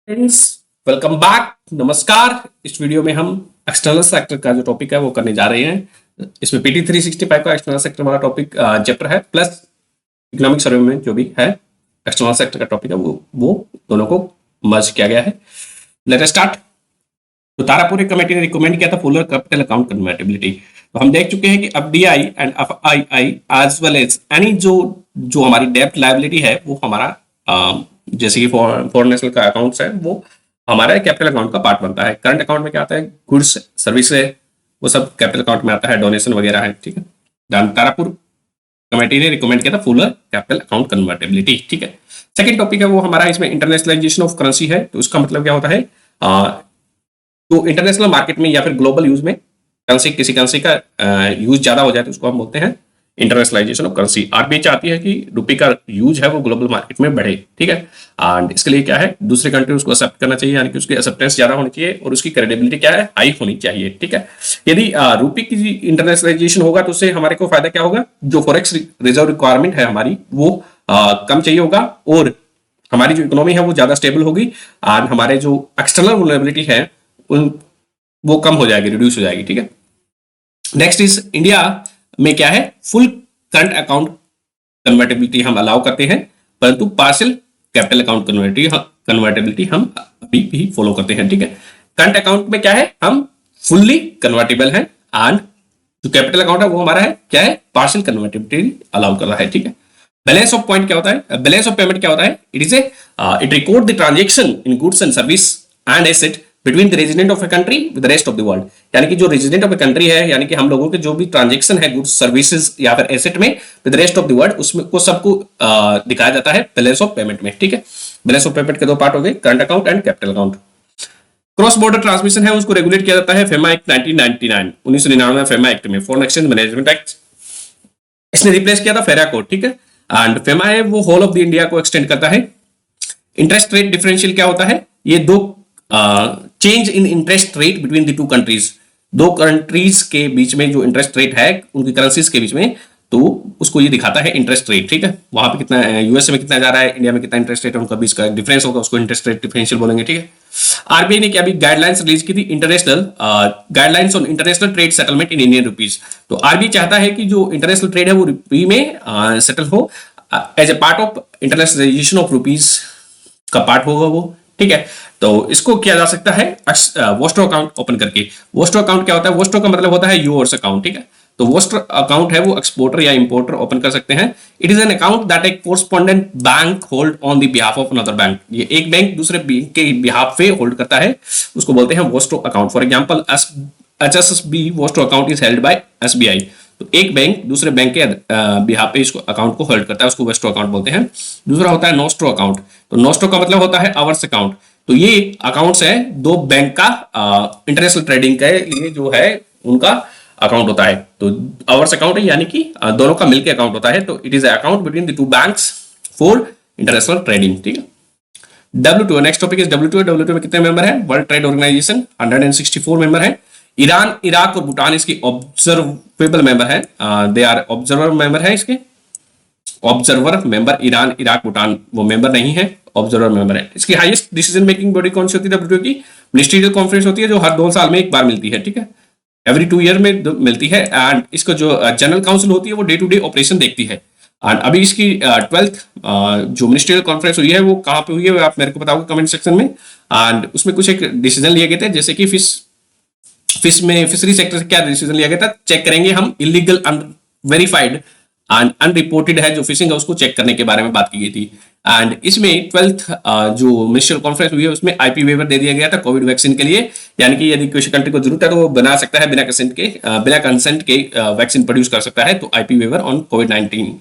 Friends, welcome back. नमस्कार। इस video में हम एक्सटर्नल सेक्टर का जो टॉपिक है वो करने जा रहे हैं। इसमें पीटी 365 का एक्सटर्नल सेक्टर वाला टॉपिक चैप्टर है, प्लस इकोनॉमिक सर्वे में जो भी है एक्सटर्नल सेक्टर का टॉपिक है वो दोनों को मर्ज किया गया है। Let us start. तो तारापुरी कमेटी ने रिकमेंड किया था फुलर कैपिटल अकाउंट कन्वर्टिबिलिटी। तो हम देख चुके हैं कि FDI and FII as well as any जो हमारी डेब्ट लायबिलिटी है वो हमारा जैसे कि फॉरेन नेशनल का अकाउंट्स है वो हमारा कैपिटल अकाउंट का पार्ट बनता है। करंट अकाउंट में क्या आता है, गुड्स सर्विस है, वो सब कैपिटल अकाउंट में आता है, डोनेशन वगैरह है। ठीक है, तारापुर कमेटी ने रिकमेंड किया था फुलर कैपिटल अकाउंट कन्वर्टेबिलिटी। ठीक है, सेकंड टॉपिक है वो हमारा इसमें इंटरनेशनलाइजेशन ऑफ करेंसी है। तो उसका मतलब क्या होता है, तो इंटरनेशनल मार्केट में या फिर ग्लोबल यूज में किसी करेंसी का यूज ज्यादा हो जाए तो उसको हम बोलते हैं इंटरनेशनलाइजेशन ऑफ करेंसी। आरबीआई चाहती है कि रुपये का यूज है वो ग्लोबल मार्केट में बढ़े। ठीक है, एंड इसके लिए क्या है, दूसरे कंट्री उसको एक्सेप्ट करना चाहिए, यानी कि उसकी एक्सेप्टेंस ज्यादा होनी चाहिए और उसकी क्रेडिबिलिटी क्या है, हाई होनी चाहिए। ठीक है, यदि रुपये की इंटरनेशनलाइजेशन होगा तो उससे हमारे को फायदा क्या होगा, जो फॉरेक्स रिजर्व रिक्वायरमेंट है हमारी वो कम चाहिए होगा और हमारी जो इकोनॉमी है वो ज्यादा स्टेबल होगी एंड हमारे जो एक्सटर्नल वल्नरेबिलिटी है वो कम हो जाएगी, रिड्यूस हो जाएगी। ठीक है, नेक्स्ट इज इंडिया में क्या है, फुल करंट अकाउंट कन्वर्टेबिलिटी हम अलाउ करते हैं, परंतु पार्शियल कैपिटल अकाउंट कन्वर्टेबिलिटी हम अभी भी फॉलो करते हैं। ठीक है, करंट अकाउंट में क्या है, हम फुल्ली कन्वर्टेबल हैं एंड जो कैपिटल अकाउंट है वो हमारा है क्या है, पार्शियल कन्वर्टेबिलिटी अलाउ कर रहा है। ठीक है, बैलेंस ऑफ पॉइंट क्या होता है, बैलेंस ऑफ पेमेंट क्या होता है, it record the transaction in goods and service and asset between the resident of a country with the rest of the world. यानी कि जो रेजिडेंट ऑफ ए कंट्री है, यानी कि हम लोगों के जो भी ट्रांजेक्शन है गुड्स सर्विसेज या फिर एसेट में with the rest of the world, उसमें को सबको दिखाया जाता है बैलेंस ऑफ पेमेंट में। ठीक है, बैलेंस ऑफ पेमेंट के दो पार्ट हो गए, current account and capital account. Cross border transmission है उसको रेगुलेट किया जाता है फेमा एक्ट 1999 फेमा एक्ट में, फॉरेन एक्सचेंज मैनेजमेंट एक्ट, इसने रिप्लेस किया था फेरा कोड। ठीक है, एंड फेमा है वो होल ऑफ द इंडिया को एक्सटेंड करता है। इंटरेस्ट रेट डिफरेंशियल क्या होता है, ये दो change in interest rate between the two countries, दो कंट्रीज के बीच में जो इंटरेस्ट रेट है उनकी करेंसीज के बीच में, तो उसको ये दिखाता है इंटरेस्ट रेट। ठीक है, वहां पे कितना यूएसए में कितना जा रहा है, इंडिया में कितना इंटरेस्ट रेट है, उनका बीच का डिफरेंस होगा, उसको इंटरेस्ट रेट डिफरेंशियल बोलेंगे। ठीक है, आरबीआई ने क्या अभी गाइडलाइंस रिलीज की थी, international guidelines on international trade settlement in Indian rupees. तो आरबीआई चाहता है कि जो इंटरनेशनल ट्रेड है वो रुपये में सेटल हो as a part of internationalisation of rupees का पार्ट होगा वो। ठीक है, तो इसको किया जा सकता है वोस्ट्रो अकाउंट ओपन करके। वोस्ट्रो अकाउंट क्या होता है, वोस्ट्रो का मतलब होता है यूओर्स अकाउंट। ठीक है, तो वोस्ट्रो अकाउंट है वो एक्सपोर्टर या इंपोर्टर ओपन कर सकते हैं। It is an account that a correspondent bank hold on the behalf of another bank. ये एक बैंक दूसरे बैंक के बिहाफ पे होल्ड करता है, उसको बोलते हैं vostro account. For example HSB vostro account is held by SBI. तो एक बैंक दूसरे बैंक के बिहाफ पे इसको अकाउंट को होल्ड करता है, उसको वेस्ट्रो अकाउंट बोलते हैं। दूसरा होता है नोस्ट्रो अकाउंट। तो नोस्ट्रो का मतलब होता है आवर्स अकाउंट। तो ये अकाउंट्स है दो बैंक का इंटरनेशनल ट्रेडिंग के लिए जो है उनका अकाउंट होता है। तो आवर्स अकाउंट है यानी कि दोनों का मिलकर अकाउंट होता है। तो it is account between the two banks for international trading. ठीक है, W2 next topic is W2। W2 में कितने मेंबर है, वर्ल्ड ट्रेड ऑर्गेनाइजेशन 164 मेंबर है। ईरान, इराक और भूटान इसकी ऑब्जर्वेबल मेंबर है, दे आर ऑब्जर्वर मेंबर है। इसके observer member Iran, Iraq, Bhutan वो मेंबर नहीं है, ऑब्जर्वर मेंबर है। इसकी हाईएस्ट डिसीजन मेकिंग बॉडी कौन सी होती है, W2 की मिनिस्ट्रियल कॉन्फ्रेंस होती है जो हर 2 साल में एक बार मिलती है। ठीक है, एवरी 2 ईयर में मिलती है एंड इसको जो जनरल काउंसिल होती है वो डे टू डे ऑपरेशन देखती है। एंड अभी इसकी 12th जो मिनिस्ट्रियल कॉन्फ्रेंस हुई है वो कहाँ पे हुई है आप मेरे को बताओगे कमेंट सेक्शन में। एंड उसमें कुछ एक डिसीजन लिए गए थे, जैसे कि फिश में फिशरी सेक्टर से क्या डिसीजन लिया गया था, चेक करेंगे हम इलीगल अनवेरिफाइड एंड अनरिपोर्टेड है जो फिशिंग है उसको चेक करने के बारे में बात की गई थी। एंड इसमें 12th जो मिनिस्ट्रियल कॉन्फ्रेंस हुई है उसमें आईपी वेवर दे दिया गया था कोविड वैक्सीन के लिए, यानी कि यदि किसी कंट्री को जरूरत है तो वो बना सकता है बिना कंसेंट के वैक्सीन प्रोड्यूस कर सकता है। तो आईपी वेवर ऑन कोविड-19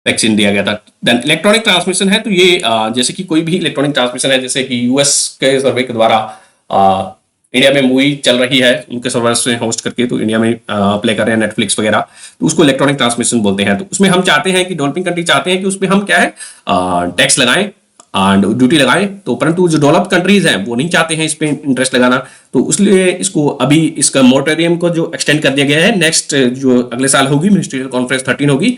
वैक्सीन दिया गया था। देन इलेक्ट्रॉनिक ट्रांसमिशन है, तो ये जैसे कि कोई भी इलेक्ट्रॉनिक ट्रांसमिशन है, जैसे कि यूएस के सर्वे के द्वारा इंडिया में मूवी चल रही है उनके सर्वर्स में होस्ट करके, तो इंडिया में प्ले कर रहे हैं नेटफ्लिक्स वगैरह, तो उसको इलेक्ट्रॉनिक ट्रांसमिशन बोलते हैं। तो उसमें हम चाहते हैं कि डेवलपिंग कंट्री चाहते हैं कि उसमें हम क्या है टैक्स लगाएं एंड ड्यूटी लगाएं, तो परंतु जो डेवलप्ड कंट्रीज हैं वो नहीं चाहते हैं इस पे इंटरेस्ट लगाना, तो इसलिए इसको अभी इसका मोरेटोरियम को जो एक्सटेंड कर दिया गया है, नेक्स्ट जो अगले साल होगी मिनिस्ट्रियल कॉन्फ्रेंस 13 होगी,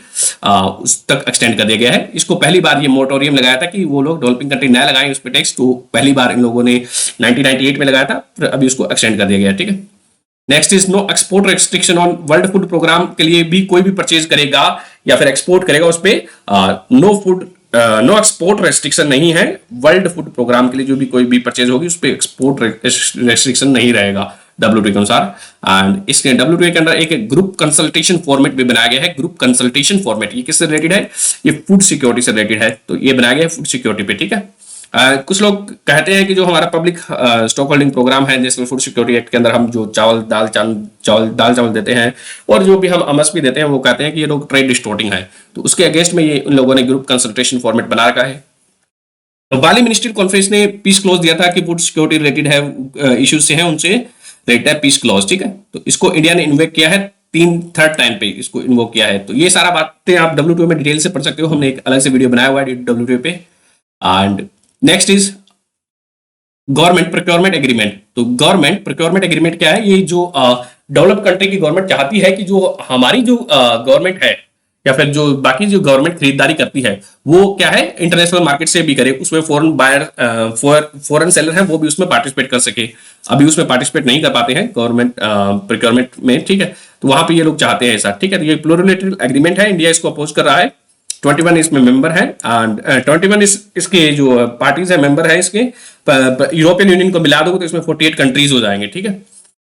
उस तक एक्सटेंड कर दिया गया है इसको। पहली बार ये मोरेटोरियम लगाया था कि वो लोग डेवलपिंग कंट्री नया लगाएं उस पर टैक्स, तो पहली बार इन लोगों ने 1998 में लगाया था, फिर अभी उसको एक्सटेंड कर दिया गया है, ठीक है। Next is no export restriction on world food programme के लिए भी कोई भी परचेज करेगा या फिर एक्सपोर्ट करेगा उस पर नो एक्सपोर्ट रेस्ट्रिक्शन नहीं है। वर्ल्ड फूड प्रोग्राम के लिए जो भी कोई भी परचेज होगी उस पर एक्सपोर्ट रेस्ट्रिक्शन नहीं रहेगा WTO के अनुसार। एंड इसके WTO के अंदर एक ग्रुप कंसल्टेशन फॉर्मेट भी बनाया गया है। ग्रुप कंसल्टेशन फॉर्मेट ये किससे रिलेटेड है? ये फूड सिक्योरिटी से रिलेटेड है, तो ये बनाया गया है फूड सिक्योरिटी पे, ठीक है। कुछ लोग कहते हैं कि जो हमारा पब्लिक स्टॉक होल्डिंग प्रोग्राम है नेशनल फूड सिक्योरिटी एक्ट के अंदर हम जो दाल चावल देते हैं और जो भी हम MSP देते हैं, वो कहते हैं कि ये लोग ट्रेड डिस्टोर्टिंग है, तो उसके अगेंस्ट में ये उन लोगों ने ग्रुप कंसल्टेशन फॉर्मेट बना रखा है। तो बाली मिनिस्ट्रियल कॉन्फ्रेंस ने पीस क्लॉज दिया था कि फूड सिक्योरिटी रिलेटेड है इश्यूज से है उनसे रिलेटेड है पीस क्लॉज, ठीक है। तो इसको इंडिया ने इन्वोक किया है, थर्ड टाइम पे इसको इन्वोक किया है। तो ये सारा बातें आप WTO में डिटेल से पढ़ सकते हो, हमने एक अलग से वीडियो बनाया हुआ है WTO पे। And next is government procurement agreement. तो गवर्नमेंट प्रोक्योरमेंट एग्रीमेंट क्या है? ये जो डेवलप कंट्री की गवर्नमेंट चाहती है कि जो हमारी जो गवर्नमेंट है या फिर जो बाकी जो गवर्नमेंट खरीदारी करती है वो क्या है, इंटरनेशनल मार्केट से भी करे, उसमें फॉरेन बायर फॉरेन सेलर है वो भी उसमें पार्टिसिपेट कर सके। अभी उसमें पार्टिसिपेट नहीं कर पाते हैं गवर्नमेंट प्रोक्योरमेंट में, ठीक है। तो वहां पे ये लोग चाहते हैं ऐसा, ठीक है। तो ये प्लूरल एग्रीमेंट है, इंडिया इसको अपोज कर रहा है। 21 इसमें मेंबर है एंड 21 इसके जो पार्टीज है मेंबर है इसके। यूरोपियन यूनियन को मिला दोगे तो इसमें 48 कंट्रीज हो जाएंगे, ठीक है।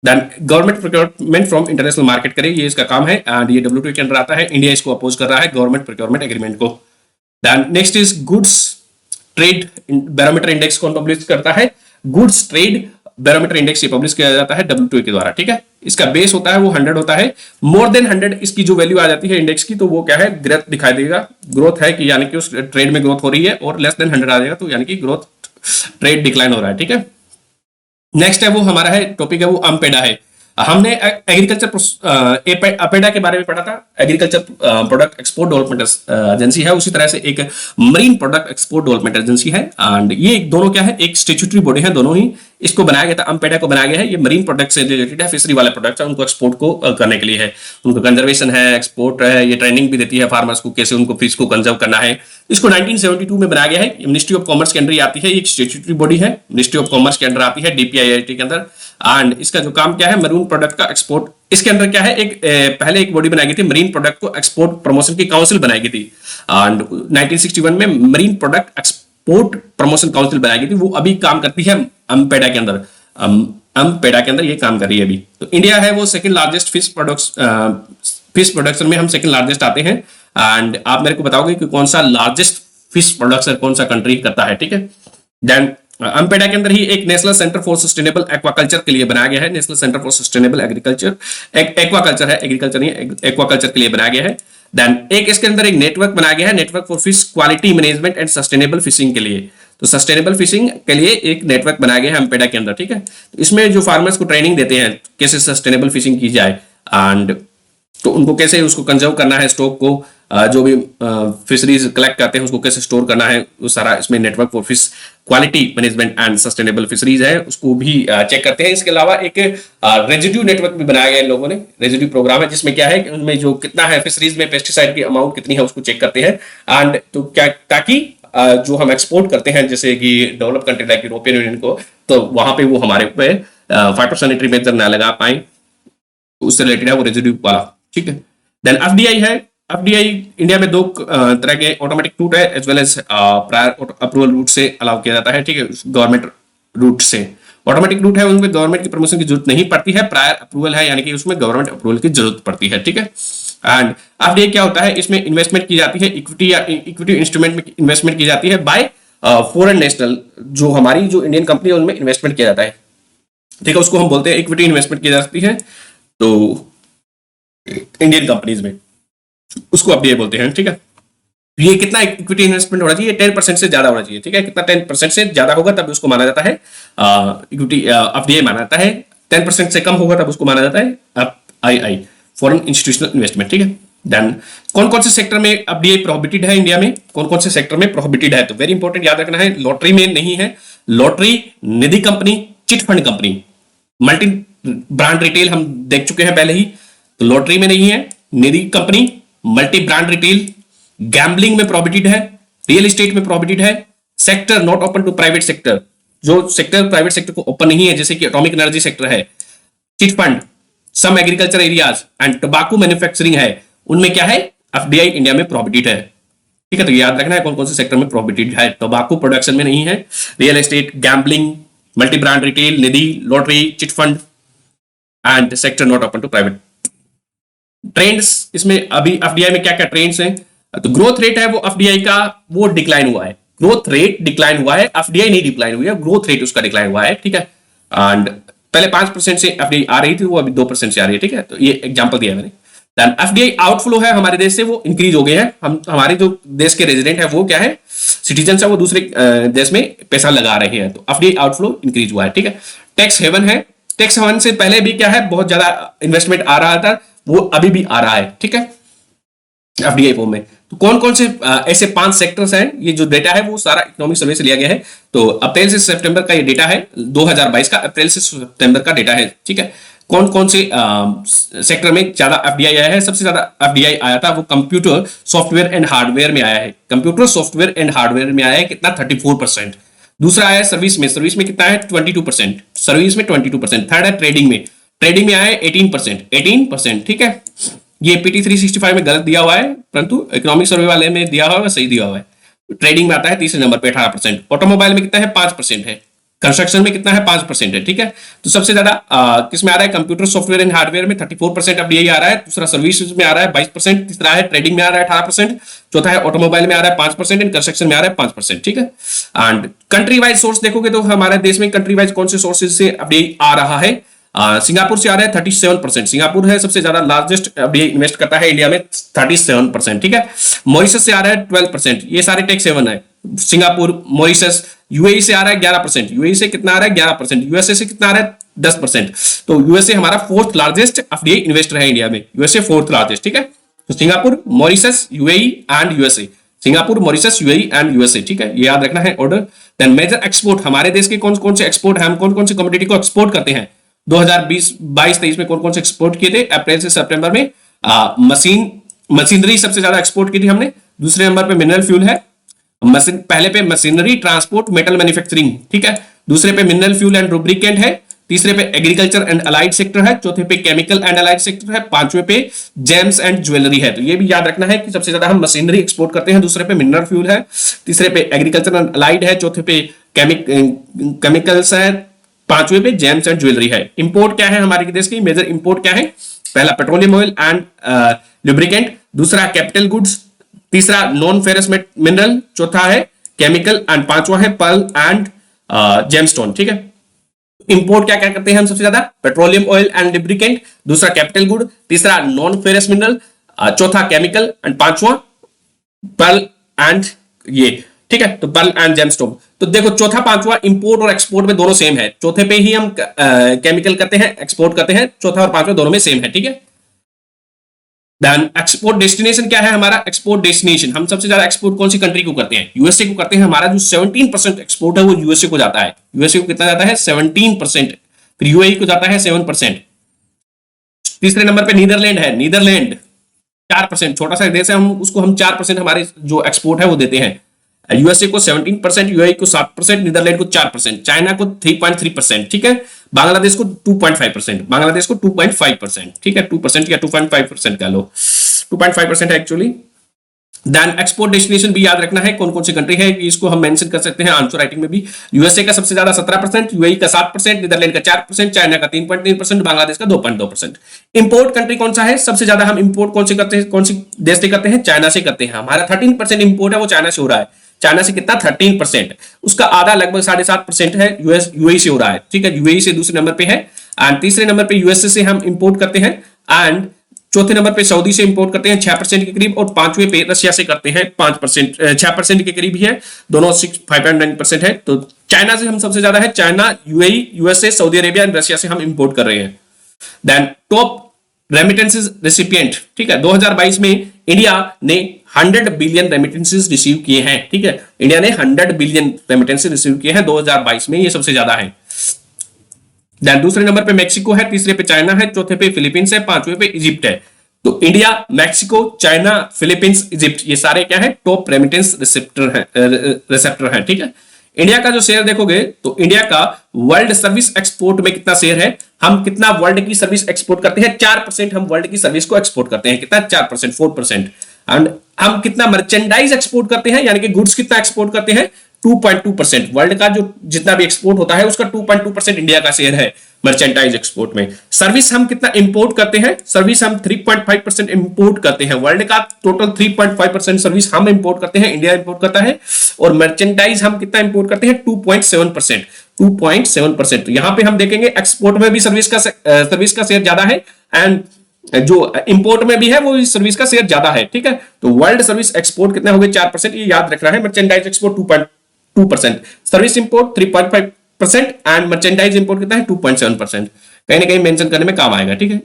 Then government procurement from international market करे, ये इसका काम है एंड ये WTO के अंदर आता है। इंडिया इसको अपोज कर रहा है गवर्नमेंट प्रोक्योरमेंट एग्रीमेंट को। Then next is goods trade barometer index कौन पब्लिश करता है? गुड्स ट्रेड बैरोमीटर इंडेक्स ये पब्लिश किया जाता है WTO के द्वारा, ठीक है। इसका बेस होता है वो 100 होता है। मोर देन 100 इसकी जो वैल्यू आ जाती है इंडेक्स की, तो वो क्या है, ग्रोथ दिखाई देगा। ग्रोथ है कि यानी कि उस ट्रेड में ग्रोथ हो रही है, और लेस देन 100 आ जाएगा तो यानी कि ग्रोथ ट्रेड डिक्लाइन हो रहा है, ठीक है। नेक्स्ट है वो हमारा है टॉपिक है वो अम्पेडा है। हमने एग्रीकल्चर अपेडा के बारे में पढ़ा था। Agriculture product export development agency है, उसी तरह से एक marine product export development agency है। एंड ये दोनों क्या है, एक स्टेट्यूटरी बॉडी है, दोनों ही। इसको बनाया गया था, अम्पेडा को बनाया गया है। ये मरीन प्रोडक्ट से रिलेटेड है, फिशरी वाले प्रोडक्ट्स है, उनको एक्सपोर्ट को करने के लिए है। उनको कंजर्वेशन है, एक्सपोर्ट है, ये ट्रेनिंग भी देती है फार्मर्स को कैसे उनको फिश को कंजर्व करना है। इसको 1972 में बनाया गया है। मिनिस्ट्री ऑफ कॉमर्स के अंदर आती है, एक स्टेट्यूटरी बॉडी है, मिनिस्ट्री ऑफ कॉमर्स के अंदर आती है, DPIIT के अंदर। एंड इसका जो काम क्या है, मरीन प्रोडक्ट का एक्सपोर्ट। इसके अंदर क्या है, पहले एक बॉडी बनाई गई थी, मरीन प्रोडक्ट को एक्सपोर्ट प्रमोशन की काउंसिल बनाई गई थी। एंड 1961 में marine product export promotion council बनाई गई थी, वो अभी काम करती है अम्पेडा के अंदर। अम्पेडा के अंदर ये काम कर रही है अभी। तो इंडिया है वो सेकंड लार्जेस्ट फिश प्रोडक्शन में हम सेकंड लार्जेस्ट आते हैं। एंड आप मेरे को बताओगे कि कौन सा लार्जेस्ट फिश प्रोडक्शन कौन सा कंट्री करता है, ठीक है। देन अम्पेडा के अंदर ही एक national centre for sustainable aquaculture के लिए बनाया गया है। National centre for sustainable agriculture, aquaculture है, एग्रीकल्चर नहीं, एक्वाकल्चर के लिए बनाया गया है। देन एक इसके अंदर एक नेटवर्क बनाया गया है, network for fish quality management and sustainable fishing के लिए। तो सस्टेनेबल फिशिंग के लिए एक नेटवर्क बनाया गया है अम्पेडा के अंदर, ठीक है। तो इसमें जो फार्मर्स को ट्रेनिंग देते हैं कैसे सस्टेनेबल फिशिंग की जाए, एंड तो उनको कैसे उसको कंजर्व करना है, स्टॉक को जो भी फिशरीज कलेक्ट करते हैं उसको कैसे स्टोर करना है, वो सारा इसमें network for fish quality management and sustainable fisheries है, उसको भी चेक करते हैं। इसके अलावा एक रेजिड्यू नेटवर्क भी बनाया गया है इन लोगों ने। रेजिड्यू प्रोग्राम है जिसमें क्या है कि उनमें जो कितना है फिशरीज में पेस्टिसाइड की अमाउंट कितनी है उसको चेक करते हैं। एंड तो क्या, ताकि जो हम एक्सपोर्ट करते हैं जैसे कि develop country like European union को, तो वहां पे वो हमारे पे फाइटोसैनिटरी मेजर ना लगा पाए, उससे रिलेटेड है वो रेजिड्यू वाला, ठीक है। देन FDI है। FDI इंडिया में दो तरह के ऑटोमेटिक रूट है as well as prior approval route से अलाउ किया जाता है, ठीक है। गवर्नमेंट रूट से ऑटोमेटिक रूट है, उनमें गवर्नमेंट की प्रमोशन की जरूरत नहीं पड़ती है। प्रायर अप्रूवल है यानी कि उसमें गवर्नमेंट अप्रूवल की जरूरत पड़ती है, ठीक है। एंड FDI क्या होता है, इसमें इन्वेस्टमेंट की जाती है, इक्विटी या इक्विटी इंस्ट्रूमेंट में इन्वेस्टमेंट की जाती है बाय फॉरेन नेशनल, जो हमारी जो इंडियन कंपनी है उनमें इन्वेस्टमेंट किया जाता है, ठीक है। उसको हम बोलते हैं इक्विटी इन्वेस्टमेंट की जाती है, तो इंडियन कंपनीज में उसको FDI बोलते हैं, ठीक है। ये कितना इक्विटी इन्वेस्टमेंट होना चाहिए, 10% से ज्यादा होना चाहिए, ठीक है। कितना 10% से ज्यादा होगा तब उसको माना जाता है इक्विटी FDI माना जाता है। 10% से कम होगा तब उसको माना जाता है II फॉरेन इंस्टीट्यूशनल इन्वेस्टमेंट, ठीक है। देन कौन कौन से सेक्टर में एफडीआई प्रोहिबिटेड है इंडिया में, कौन कौन से सेक्टर में प्रोहिबिटेड है, तो वेरी इंपॉर्टेंट याद रखना है। लॉटरी में नहीं है, lottery, Nidhi company, chit fund company, multi brand retail हम देख चुके हैं पहले ही, तो लॉटरी में नहीं है, Nidhi company, multi brand retail, gambling में प्रोहिबिटेड है, रियल एस्टेट में प्रोहिबिटेड है, sector not open to private sector, जो सेक्टर प्राइवेट सेक्टर को ओपन नहीं है जैसे कि एटॉमिक एनर्जी सेक्टर है, chit fund, some agriculture areas and tobacco manufacturing है, उनमें क्या है एफडीआई इंडिया में प्रोहिबिटेड है। ठीक है, तो याद रखना है कौन कौन से सेक्टर में प्रोहिबिटेड है। टोबैको प्रोडक्शन में नहीं है, real estate, gambling, multi brand retail, nidhi, lottery, chit fund and sector not open to private. Trends इसमें अभी एफडीआई में क्या क्या ट्रेंड्स हैं, तो ग्रोथ रेट है वो एफडीआई का वो डिक्लाइन हुआ है, ग्रोथ रेट डिक्लाइन हुआ है, एफडीआई नहीं डिक्लाइन हुई है, ग्रोथ रेट उसका डिक्लाइन हुआ है। ठीक है, एंड पहले 5% से एफडीआई आ रही थी, वो अभी 2% से आ रही है। ठीक है, तो ये एग्जांपल दिया है मैंने। देन एफडीआई आउटफ्लो है हमारे देश से, वो इंक्रीज हो गए हैं। हम हमारे जो देश के रेजिडेंट है वो क्या है, सिटीजन है, वो दूसरे देश में पैसा लगा रहे हैं, तो एफडीआई आउटफ्लो इंक्रीज हुआ है। ठीक है, टैक्स हेवन है, टैक्स हेवन से पहले भी क्या है बहुत ज्यादा इन्वेस्टमेंट आ रहा था, वो अभी भी आ रहा है। ठीक है, एफडीआई फॉर्म में। तो कौन कौन से ऐसे 5 सेक्टर्स हैं, ये जो डेटा है वो सारा इकोनॉमिक सर्वे से लिया गया है। तो अप्रैल से सितंबर का ये डेटा है, 2022 का अप्रैल से सितंबर का डेटा है। ठीक है, कौन कौन से सेक्टर में ज्यादा एफडीआई आया है, सबसे ज्यादा एफडीआई आया था वो कंप्यूटर सॉफ्टवेयर एंड हार्डवेयर में आया है, कंप्यूटर सॉफ्टवेयर एंड हार्डवेयर में आया है कितना 34%। दूसरा आया सर्विस में, सर्विस में कितना है 22%, सर्विस में 22%। थर्ड है ट्रेडिंग में, ट्रेडिंग में आया है 18%। ठीक है, ये पीटी 365 में गलत दिया हुआ है, परंतु इकोनॉमिक सर्वे वाले में दिया हुआ है सही दिया हुआ है। ट्रेडिंग में आता है तीसरे नंबर पे 18%। ऑटोमोबाइल में कितना है 5% है, कंस्ट्रक्शन में कितना है 5% है। ठीक है, तो सबसे ज्यादा किसमें आ रहा है, कंप्यूटर सॉफ्टवेयर एंड हार्डवेयर में 34% एफडीआई आ रहा है, दूसरा सर्विस में आ रहा है 22%, तीसरा है ट्रेडिंग में आ रहा है 18%, चौथा है ऑटोमोबाइल में आ रहा है 5% एंड कंस्ट्रक्शन में आ रहा है 5%। ठीक है, एंड कंट्री वाइज सोर्स देखोगे तो हमारे देश में कंट्री वाइज कौन से सोर्सेज से एफडीआई आ रहा है, सिंगापुर से आ रहा है 37%, सिंगापुर है सबसे ज्यादा लार्जेस्ट एफडीआई इन्वेस्ट करता है इंडिया में 37%। ठीक है, मॉरिशस से आ रहा है 12%, ये सारे टैक्स हेवन है, सिंगापुर, मॉरिशस। यूएई से आ रहा है 11%, यूएई से कितना आ रहा है 11%, यूएसए से कितना आ रहा है 10%। तो यूएसए हमारा 4th लार्जेस्ट एफडीआई इन्वेस्टर है इंडिया में, यूएसए 4th लार्जेस्ट। ठीक है, तो Singapore, Mauritius, UAE and USA, Singapore, Mauritius, UAE and USA. ठीक है, ये याद रखना है ऑर्डर। देन मेजर एक्सपोर्ट, हमारे देश के कौन कौन से एक्सपोर्ट है, हम कौन कौन से कमोडिटी को एक्सपोर्ट करते हैं 2020-22-23 में कौन कौन से एक्सपोर्ट किए थे, अप्रैल से सितंबर में मशीनरी सबसे ज्यादा एक्सपोर्ट की थी हमने, दूसरे नंबर पे मिनरल फ्यूल है, पहले पे मशीनरी, ट्रांसपोर्ट, मेटल मैन्युफैक्चरिंग। ठीक है, दूसरे पे मिनरल फ्यूल एंड लुब्रिकेंट है, तीसरे पे एग्रीकल्चर एंड अलाइड सेक्टर है, चौथे पे केमिकल एंड अलाइड सेक्टर है, पांचवें पे जेम्स एंड ज्वेलरी है। तो ये भी याद रखना है कि सबसे ज्यादा हम मशीनरी एक्सपोर्ट करते हैं, दूसरे पे मिनरल फ्यूल है, तीसरे पे एग्रीकल्चर एंड अलाइड है, चौथे पे केमिकल्स है, पांचवें पे जेम्स एंड ज्वेलरी है। इंपोर्ट क्या है हमारे देश की, मेजर इंपोर्ट क्या है, पहला पेट्रोलियम ऑयल एंड लुब्रिकेंट, दूसरा कैपिटल गुड्स, तीसरा नॉन फेरस मिनरल, चौथा है केमिकल एंड पांचवा है पर्ल एंड जेमस्टोन। ठीक है, इंपोर्ट क्या क्या करते हैं हम सबसे ज्यादा, पेट्रोलियम ऑयल एंड लुब्रिकेंट, दूसरा कैपिटल गुड, तीसरा नॉन फेरस मिनरल, चौथा केमिकल एंड पांचवा पर्ल एंड ये। ठीक है, तो पर्ल एंड जेमस्टोन। तो देखो चौथा पांचवा इंपोर्ट और एक्सपोर्ट में दोनों सेम है, चौथे पे ही हम केमिकल करते हैं, एक्सपोर्ट करते हैं, चौथा और पांचवा दोनों में सेम है। ठीक है, देन एक्सपोर्ट डेस्टिनेशन क्या है हमारा, एक्सपोर्ट डेस्टिनेशन हम सबसे ज्यादा एक्सपोर्ट कौन सी कंट्री को करते हैं, यूएसए को करते हैं। हमारा जो 17% एक्सपोर्ट है वो यूएसए को जाता है, यूएसए को कितना जाता है 17%, फिर यूएई को जाता है 7%। तीसरे नंबर पे नीदरलैंड है, नीदरलैंड 4%, छोटा सा देश है, हम उसको हम 4% हमारे जो एक्सपोर्ट है वो देते हैं। यूएसए को 17%, यूएई को 7%, नीदरलैंड को 4%, चाइना को 3.3%। ठीक है, बांग्लादेश को 2.5%, बांग्लादेश को 2.5%। ठीक है, 2% या 2.5% कह लो, 2.5% है एक्चुअली। देन एक्सपोर्ट डेस्टिनेशन भी याद रखना है कौन कौन सी कंट्री है, इसको हम मेंशन कर सकते हैं आंसर राइटिंग में भी। यूएसए का सबसे ज्यादा 17%, यूएई का 7%, नीदरलैंड का 4%, चाइना का 3.3%, बांग्लादेश का 2.2%। इंपोर्ट कंट्री कौन सा है, सबसे ज्यादा हम इंपोर्ट कौन से करते हैं, कौन सी देश से करते हैं, चाइना से करते हैं। हमारा 13% इंपोर्ट है वो चाइना से हो रहा है, चाइना से कितना 13%, उसका आधा लगभग 7.5% है यूएई से हो रहा है। ठीक है, यूएई से दूसरे नंबर पे है, एंड तीसरे नंबर पे यूएसए से हम इंपोर्ट करते हैं, एंड चौथे नंबर पे सऊदी से इंपोर्ट करते हैं 6% के करीब, और पांचवें पे रशिया से करते हैं 5%, 6% के करीब ही है, दोनों 5.9% है। तो चाइना से हम सबसे ज्यादा है, China, UAE, USA, Saudi Arabia and Russia से हम इंपोर्ट कर रहे हैं। देन टॉप रेमिटेंसेस रेसिपिएंट, ठीक है, 2022 में इंडिया ने 100 बिलियन रेमिटेंसेस रिसीव किए हैं, ठीक है, इंडिया ने 100 बिलियन रेमिटेंसेस रिसीव किए हैं 2022 में, ये सबसे ज्यादा है। देन दूसरे नंबर पे मेक्सिको है, तीसरे पे चाइना है, चौथे पे फिलीपींस है, पांचवें पे इजिप्ट है। तो India, Mexico, China, Philippines, Egypt, ये सारे क्या है, टॉप रेमिटेंस रिसेप्टर है, ठीक है। इंडिया का जो शेयर देखोगे तो इंडिया का वर्ल्ड सर्विस एक्सपोर्ट में कितना शेयर है, हम कितना वर्ल्ड की सर्विस एक्सपोर्ट करते हैं, 4% हम वर्ल्ड की सर्विस को एक्सपोर्ट करते हैं, कितना, 4%, 4%। एंड हम कितना मर्चेंडाइज एक्सपोर्ट करते हैं, यानी कि गुड्स कितना एक्सपोर्ट करते हैं, 2.2%। वर्ल्ड का जो जितना भी एक्सपोर्ट होता है उसका 2.2% इंडिया का शेयर है मर्चेंडाइज एक्सपोर्ट में। सर्विस हम कितना इंपोर्ट करते हैं, सर्विस हम 3.5% इंपोर्ट करते हैं, वर्ल्ड का टोटल 3.5% सर्विस हम इंपोर्ट करते हैं, इंडिया इंपोर्ट करता है। और मर्चेंडाइज हम कितना इंपोर्ट करते हैं, 2.7%, 2.7%। यहां पे हम देखेंगे एक्सपोर्ट में भी सर्विस का शेयर ज्यादा है, एंड जो इंपोर्ट में भी है वो सर्विस का शेयर ज्यादा है, ठीक है। तो वर्ल्ड सर्विस एक्सपोर्ट कितना हो गया, 4%, ये याद रखना है। Merchandise export 2.2%, service import 3.5% and merchandise import कितना है, 2.7%। कहीं ना कहीं मेंशन करने में काम आएगा, ठीक है।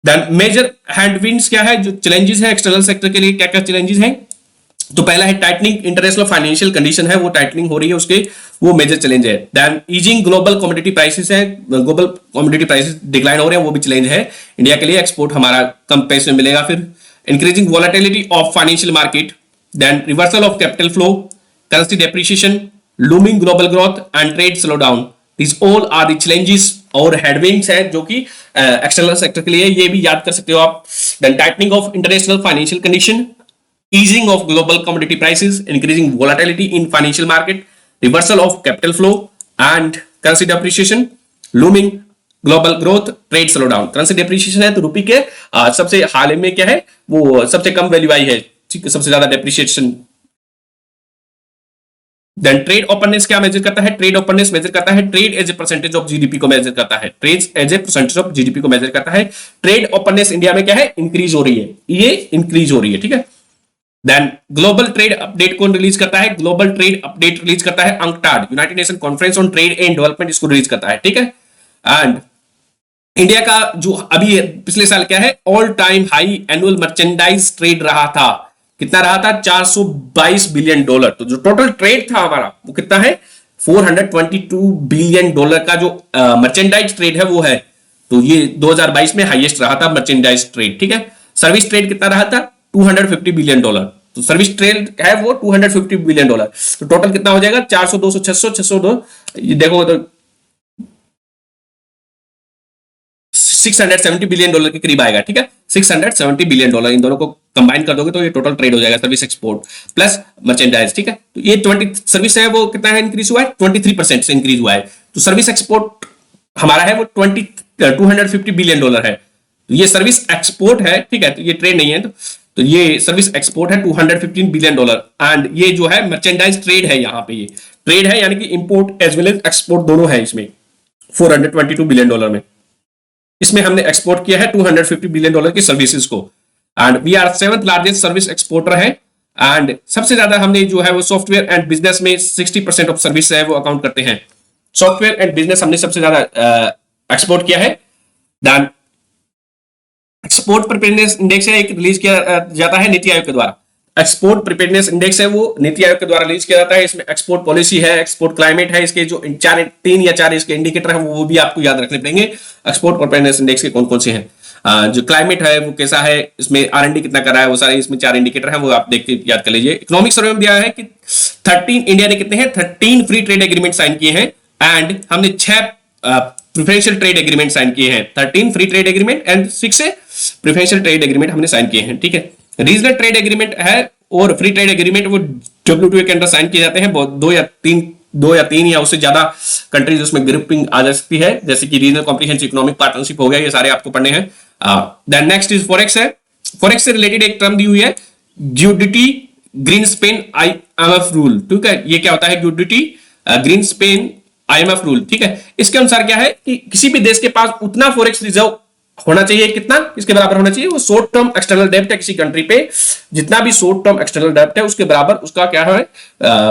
देन मेजर हेडविंड्स क्या है, जो चैलेंजेस है एक्सटर्नल सेक्टर के लिए, क्या क्या चैलेंजेस हैं। तो पहला है टाइटनिंग इंटरनेशनल फाइनेंशियल कंडीशन है, वो टाइटनिंग हो रही है, उसके वो मेजर चैलेंज है। Then easing global commodity prices है, ग्लोबल कमोडिटी प्राइसेस डिक्लाइन हो रहे हैं, वो भी चैलेंज है इंडिया के लिए। एक्सपोर्ट हमारा कम पैसे में मिलेगा। फिर increasing volatility of financial market, then reversal of capital flow, currency depreciation, looming global growth and trade slow down, this all are the challenges और हेडविंड्स है जो कि एक्सटर्नल सेक्टर के लिए, ये भी याद कर सकते हो आप। Then tightening of international financial condition, easing of global commodity prices, increasing volatility in financial market, reversal of capital flow and currency depreciation, looming global growth, trade slowdown। currency depreciation है तो रुपये के सबसे हाल में क्या है, वो सबसे कम वैल्यू आई है, ठीक है, सबसे ज्यादा डेप्रिसिएशन। देन ट्रेड ओपननेस क्या मेजर करता है, ट्रेड ओपननेस मेजर करता है trade as a percentage of GDP को मेजर करता है, trade as a percentage of GDP को मेजर करता है। ट्रेड ओपननेस इंडिया में क्या है, इंक्रीज हो रही है, ये इंक्रीज हो रही है, ठीक है। देन ग्लोबल ट्रेड अपडेट कौन रिलीज करता है, ग्लोबल ट्रेड अपडेट रिलीज करता है UNCTAD, United nation conference on trade and development, इसको रिलीज करता है, ठीक है। एंड इंडिया का जो अभी पिछले साल क्या है, all time high annual merchandise trade रहा था, कितना रहा था, $422 बिलियन। तो जो टोटल ट्रेड था हमारा वो कितना है, $422 बिलियन का जो मर्चेंडाइज ट्रेड है वो है। तो ये 2022 में हाईएस्ट रहा था मर्चेंडाइज ट्रेड, ठीक है। सर्विस ट्रेड कितना रहा था, $250 बिलियन। तो सर्विस ट्रेड है वो $250 बिलियन। तो टोटल कितना हो जाएगा, 400, 200, 600, 602, ये देखो तो $670 बिलियन के करीब आएगा, ठीक है। $670 बिलियन, इन दोनों को कंबाइन कर दोगे तो ये टोटल ट्रेड हो जाएगा, सर्विस एक्सपोर्ट प्लस मर्चेंडाइज, ठीक है। तो ये 20 सर्विस है वो कितना है, इंक्रीज हुआ है, 23% से इंक्रीज हुआ है। तो सर्विस एक्सपोर्ट हमारा है वो $250 बिलियन है। तो ये सर्विस एक्सपोर्ट है, ठीक है, तो ये ट्रेड नहीं है। तो ये सर्विस एक्सपोर्ट है $215 बिलियन। एंड ये जो है मर्चेंडाइज ट्रेड है, यहाँ पे ये ट्रेड है, यानी कि import as well as export दोनों है इसमें, $422 बिलियन में। इसमें हमने एक्सपोर्ट किया है $250 बिलियन की सर्विसेज को। And we are 7th largest service exporter है। एंड सबसे ज्यादा हमने जो है वो सॉफ्टवेयर एंड बिजनेस में 60% ऑफ सर्विस है वो अकाउंट करते हैं। सॉफ्टवेयर एंड बिजनेस हमने सबसे ज्यादा एक्सपोर्ट किया है। देन एक्सपोर्ट प्रिपेयरनेस इंडेक्स है, एक रिलीज किया जाता है नीति आयोग के द्वारा। एक्सपोर्ट प्रिपेयरनेस इंडेक्स है वो नीति आयोग के द्वारा रिलीज किया जाता है। इसमें एक्सपोर्ट पॉलिसी है, एक्सपोर्ट क्लाइमेट है, इसके जो 3 या 4 इसके इंडिकेटर है वो भी आपको याद रखने पड़ेंगे। एक्सपोर्ट प्रिपेयरनेस इंडेक्स के कौन कौन से हैं, जो क्लाइमेट है वो कैसा है, इसमें R&D कितना कर रहा है, वो सारे इसमें 4 इंडिकेटर है, वो आप देख के याद कर लीजिए। इकोनॉमिक सर्वे में दिया है कि 13 इंडिया ने कितने हैं, 13 फ्री ट्रेड एग्रीमेंट साइन किए हैं। एंड हमने 6 प्रेफरेंशियल ट्रेड एग्रीमेंट साइन किए हैं, 13 free trade agreement and 6 preferential trade agreement हमने साइन किए हैं, ठीक है। रीजनल ट्रेड एग्रीमेंट है और फ्री ट्रेड एग्रीमेंट वो WTO के अंदर साइन किए जाते हैं। 2 या 3 या उससे ज्यादा कंट्रीज उसमें ग्रुपिंग आ जा सकती है, जैसे कि रीजनल कॉम्प्रिहेंसिव इकोनॉमिक पार्टनरशिप हो गया, ये सारे आपको पढ़ने हैं। देन नेक्स्ट इज फॉरेक्स है। फॉरेक्स से रिलेटेड एक टर्म दी हुई है, ग्यूडिटी ग्रीनस्पेन IMF रूल, ठीक है। ये क्या होता है, ग्यूडिटी ग्रीनस्पेन IMF रूल, ठीक है। इसके अनुसार क्या है कि किसी भी देश के पास उतना फॉरेक्स रिजर्व होना चाहिए, कितना इसके बराबर होना चाहिए, वो शॉर्ट टर्म एक्सटर्नल डेब्ट है किसी कंट्री पे, जितना भी शॉर्ट टर्म एक्सटर्नल डेब्ट है उसके बराबर उसका क्या है,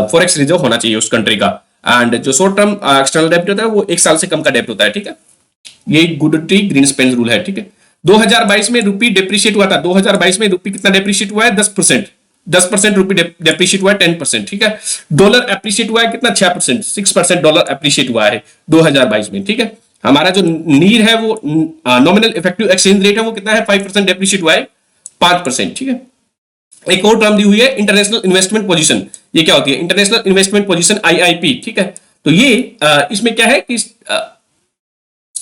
फॉरेक्स रिजर्व होना चाहिए उस कंट्री का। एंड जो शॉर्ट टर्म एक्सटर्नल डेब्ट होता है वो 1 साल से कम का डेब्ट होता है, ठीक है। ये गुडिटी ग्रीनस्पेन रूल है, ठीक है। 2022 में रुपी डिप्रिशिएट हुआ था, 2022 में रुपी कितना डिप्रिशिएट हुआ है? 10%, 10% रुपी डिप्रिशिएट हुआ है, 10%, ठीक है। डॉलर एप्रिशिएट हुआ है कितना? 6%, 6% डॉलर एप्रिशिएट हुआ है 2022 में, ठीक है। हमारा जो नीर है वो नॉमिनल इफेक्टिव एक्सचेंज रेट है वो कितना है? 5% डेप्रिशिएट हुआ है, 5%, ठीक है। एक और टर्म दी हुई है इंटरनेशनल इन्वेस्टमेंट पोजीशन। ये क्या होती है? इंटरनेशनल इन्वेस्टमेंट पोजीशन, आईआईपी, ठीक है। तो ये इसमें क्या है कि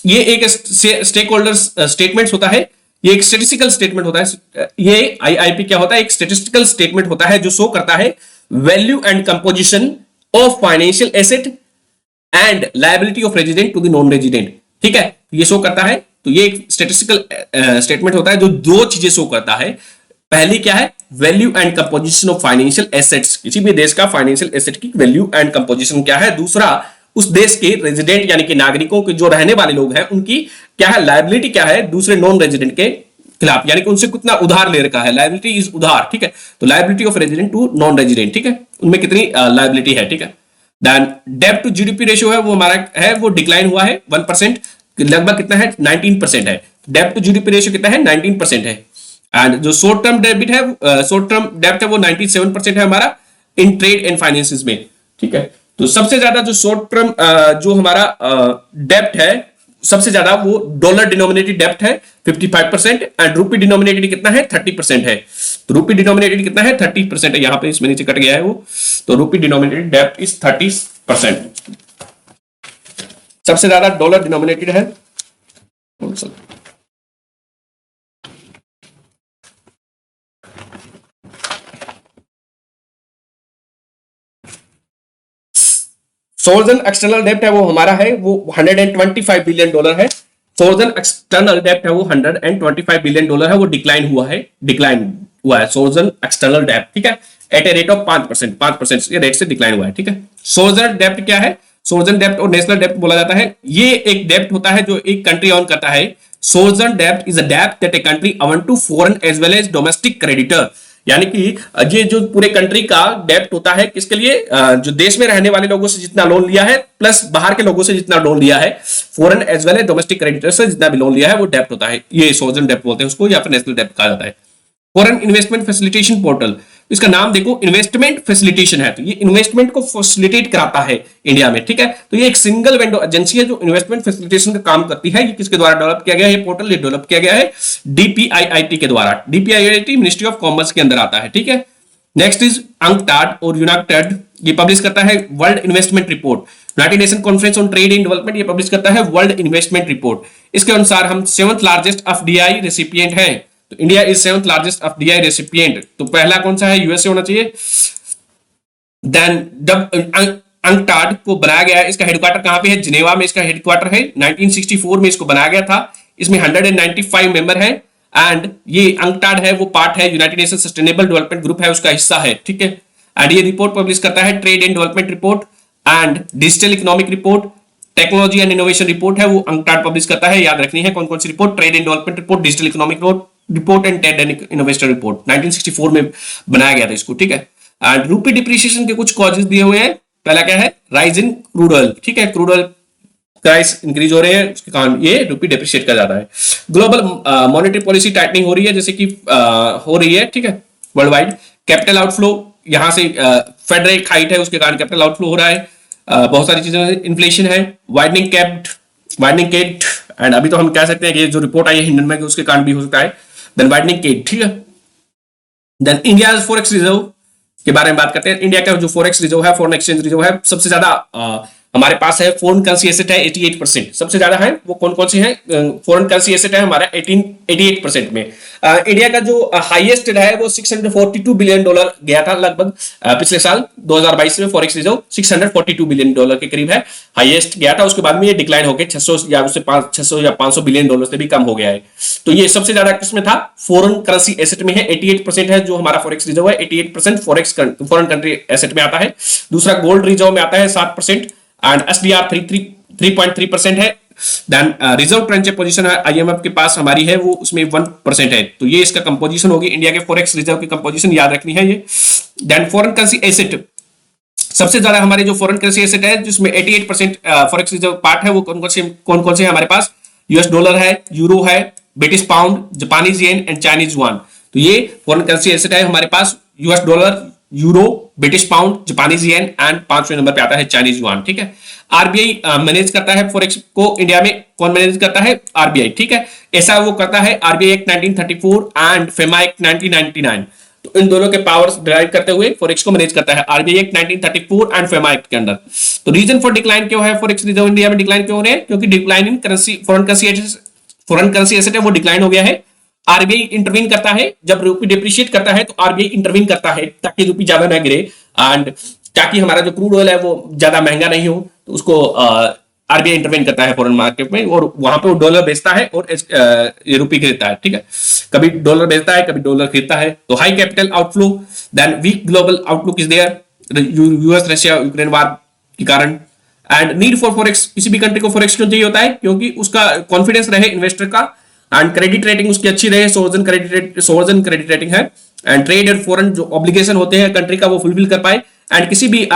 ये एक स्टेक होल्डर्स स्टेटमेंट होता है, ये एक स्टेटिस्टिकल स्टेटमेंट होता है। ये आईआईपी क्या होता है? एक स्टेटिस्टिकल स्टेटमेंट होता है जो शो करता है value and composition of financial asset and liability of resident to the non resident, ठीक है। ये शो करता है, तो ये एक स्टेटिस्टिकल स्टेटमेंट होता है जो दो चीजें शो करता है। पहली क्या है? Value and composition of financial assets, किसी भी देश का फाइनेंशियल एसेट की वैल्यू एंड कंपोजिशन क्या है। दूसरा, उस देश के रेजिडेंट यानी कि नागरिकों के जो रहने वाले लोग हैं उनकी क्या है? लायबिलिटी क्या है दूसरे नॉन रेजिडेंट के खिलाफ, यानी कि उनसे कितना उधार ले रखा है। लायबिलिटी इज उधार, ठीक है। तो liability of resident to non resident, ठीक है, उनमें कितनी लायबिलिटी है, ठीक है। देन डेब्ट टू जीडीपी रेशियो है वो हमारा है वो डिक्लाइन हुआ है 1%, लगभग कितना है? 19% है। डेब्ट टू जीडीपी रेशियो कितना है? 19% है। एंड जो शॉर्ट टर्म डेबिट है, शॉर्ट टर्म डेब्ट है वो 97% है हमारा इन ट्रेड एंड फाइनेंसेस में, ठीक है। तो सबसे ज्यादा जो शॉर्ट टर्म जो हमारा डेब्ट है, सबसे ज्यादा वो डॉलर डिनोमिनेटेड डेब्ट है 55% एंड रूपी डिनोमिनेटेड कितना है? 30% है। तो रूपी डिनोमिनेटेड कितना है? 30% है। यहां पे इसमें नीचे कट गया है वो, तो रूपी डिनोमिनेटेड डेब्ट इज 30%। सबसे ज्यादा डॉलर डिनोमिनेटेड है। सोर्जन एक्सटर्नल डेब्ट है वो हमारा है वो 125 बिलियन डॉलर है। सोर्जन एक्सटर्नल डेब्ट है वो 125 बिलियन डॉलर है, वो डिक्लाइन हुआ है सोर्जन एक्सटर्नल डेब्ट, ठीक है, एट ए रेट ऑफ 5%, 5% के रेट से डिक्लाइन हुआ है, ठीक है। सोर्जन डेब्ट क्या है? सोर्जन डेब्ट और नेशनल डेब्ट बोला जाता है। ये एक डेब्ट होता है जो एक कंट्री ऑन करता है। सोर्जन डेब्ट इज अ डेब्ट that a country oven to foreign as well as domestic creditor, यानी कि ये जो पूरे कंट्री का डेब्ट होता है किसके लिए? जो देश में रहने वाले लोगों से जितना लोन लिया है प्लस बाहर के लोगों से जितना लोन लिया है, foreign as well as domestic creditor से जितना भी लोन लिया है वो डेब्ट होता है। ये सोजन डेब्ट बोलते हैं उसको, या फिर नेशनल डेब्ट कहा जाता है। फॉरेन इन्वेस्टमेंट फैसिलिटेशन पोर्टल, इसका नाम देखो इन्वेस्टमेंट फैसिलिटेशन है, तो ये इन्वेस्टमेंट को फैसिलिटेट कराता है इंडिया में, ठीक है। तो ये एक सिंगल विंडो एजेंसी है जो इन्वेस्टमेंट फैसिलिटेशन का काम करती है। ये किसके द्वारा डेवलप किया गया है? ये पोर्टल ये डेवलप किया गया है डीपीआईआईटी के द्वारा। डीपीआईआईटी मिनिस्ट्री ऑफ कॉमर्स के अंदर आता है, ठीक है। नेक्स्ट इज अंकटाड और यूनाक्टेड, ये पब्लिश करता है world investment report. United nation conference on trade and development, ये पब्लिश करता है वर्ल्ड इन्वेस्टमेंट रिपोर्ट। इसके अनुसार हम 7th largest of DI recipient है। तो India is 7th largest of DI recipient. तो पहला कौन सा है? यूएसए होना चाहिए। देन अंकटाड को बनाया गया है, इसका हेडक्वार्टर कहां पे है? जिनेवा में इसका हेडक्वार्टर है। 1964 में इसको बनाया गया था। इसमें 195 मेंबर है एंड ये अंकटाड है वो पार्ट है United nation sustainable development group है, उसका हिस्सा है, ठीक है। एंड ये रिपोर्ट पब्लिश करता है trade and development report and digital economic report, technology and innovation report है वो अंकटाड पब्लिश करता है। याद रखनी है कौन कौन सी report? Trade and development report, digital economic report and trade and innovation report. 1964 में बनाया गया था इसको, ठीक है। एंड रूपी डिप्रिसिएशन के कुछ कॉजेस दिए हुए हैं। पहला क्या है? राइज इन क्रूड ऑयल, ठीक है, क्रूड ऑयल प्राइस इंक्रीज हो रहे हैं, उसके कारण ये रूपी डिप्रिशिएट कर जाता है। ग्लोबल मॉनेटरी पॉलिसी टाइटनिंग हो रही है, जैसे कि हो रही है, ठीक है, वर्ल्ड वाइड। कैपिटल आउटफ्लो, यहां से फेड रेट हाइट है उसके कारण कैपिटल आउटफ्लो हो रहा है। बहुत सारी चीजें, इन्फ्लेशन है, वाइडनिंग केट एंड अभी तो हम कह सकते हैं कि जो रिपोर्ट आई है हिंडनबर्ग उसके कारण भी हो सकता है। देन वाइडनिंग केट, ठीक है। देन इंडिया फॉरेक्स रिजर्व के बारे में बात करते हैं। इंडिया का जो फॉरेक्स रिजर्व है, फॉरेन एक्सचेंज रिजर्व है, सबसे ज्यादा हमारे पास है फॉरेन करेंसी एसेट है 88%, सबसे ज्यादा है वो कौन कौन सी है? फॉरेन करेंसी एसेट है हमारा 88% में। इंडिया का जो हाईएस्ट है वो 642 बिलियन डॉलर गया था लगभग पिछले साल 2022 में। फॉरेक्स रिजर्व 642 बिलियन डॉलर के करीब है, हाईएस्ट गया था। उसके बाद में ये डिक्लाइन होकर 600 या उससे 600 या 500 बिलियन डॉलर से भी कम हो गया है। तो ये सबसे ज्यादा किसमें था? फॉरेन करेंसी एसेट में है, 88% है जो हमारा फॉरेक्स रिजर्व है। 88% फॉरेन कंट्री एसेट में आता है। दूसरा गोल्ड रिजर्व में आता है 7% एंड एसडीआर 3.3% है। देन रिजर्व ट्रेंच पोजीशन है आईएमएफ के पास हमारी है वो उसमें 1% है। तो ये इसका कंपोजिशन होगी इंडिया के फॉरेक्स रिजर्व की कंपोजिशन, याद रखनी है ये। देन फॉरेन करेंसी एसेट, सबसे ज्यादा हमारे जो फॉरेन करेंसी एसेट है जिसमें 88% फॉरेक्स रिजर्व पार्ट है वो कौन कौन से हमारे पास? यूएस डॉलर है, यूरो है, British pound, Japanese yen and Chinese yuan. तो ये फॉरेन करेंसी एसेट है हमारे पास, US dollar, euro, British pound, Japanese yen and 5वें नंबर पे आता है चाइनीज युआन। ठीक है, आरबीआई मैनेज करता है फॉरेक्स को इंडिया में। कौन मैनेज करता है? आरबीआई। ठीक है, ऐसा वो करता है RBI act 1934 and FEMA act 1999। तो इन दोनों के पावर्स डिराइव करते हुए फॉरेक्स को मैनेज करता है RBI act 1934 and FEMA act के अंडर। तो रीजन फॉर डिक्लाइन क्यों है फॉरेक्स रिजर्व इंडिया में डिक्लाइन क्यों हो रहे हैं? क्योंकि decline in currency, foreign currency asset है वो डिक्लाइन हो गया है। आरबीआई इंटरवीन करता है जब रूपी डिप्रिशिएट करता है, तो आरबीआई इंटरवीन करता है ताकि रूपी ज्यादा ना गिरे एंड ताकि हमारा जो क्रूड ऑयल है वो ज्यादा महंगा नहीं हो, तो उसको आरबीआई इंटरवीन करता है फॉरेन मार्केट में, और वहां पे वो डॉलर बेचता है और ये रूपी खरीदता है। ठीक है, कभी डॉलर बेचता है, कभी डॉलर खरीदता है। तो high capital outflow, then weak global outlook is there US Russia Ukraine war के कारण। एंड नीड फॉर फॉरेक्स, किसी भी कंट्री को फॉरेक्स क्यों चाहिए होता है? क्योंकि उसका कॉन्फिडेंस रहे इन्वेस्टर का, एंड क्रेडिट रेटिंग उसकी अच्छी रहे, सोवर्जन क्रेडिट रेटिंग है, एंड ट्रेड और फॉरेन जो ऑब्लिगेशन होते हैं कंट्री का वो फुलफिल कर पाए, एंड किसी भी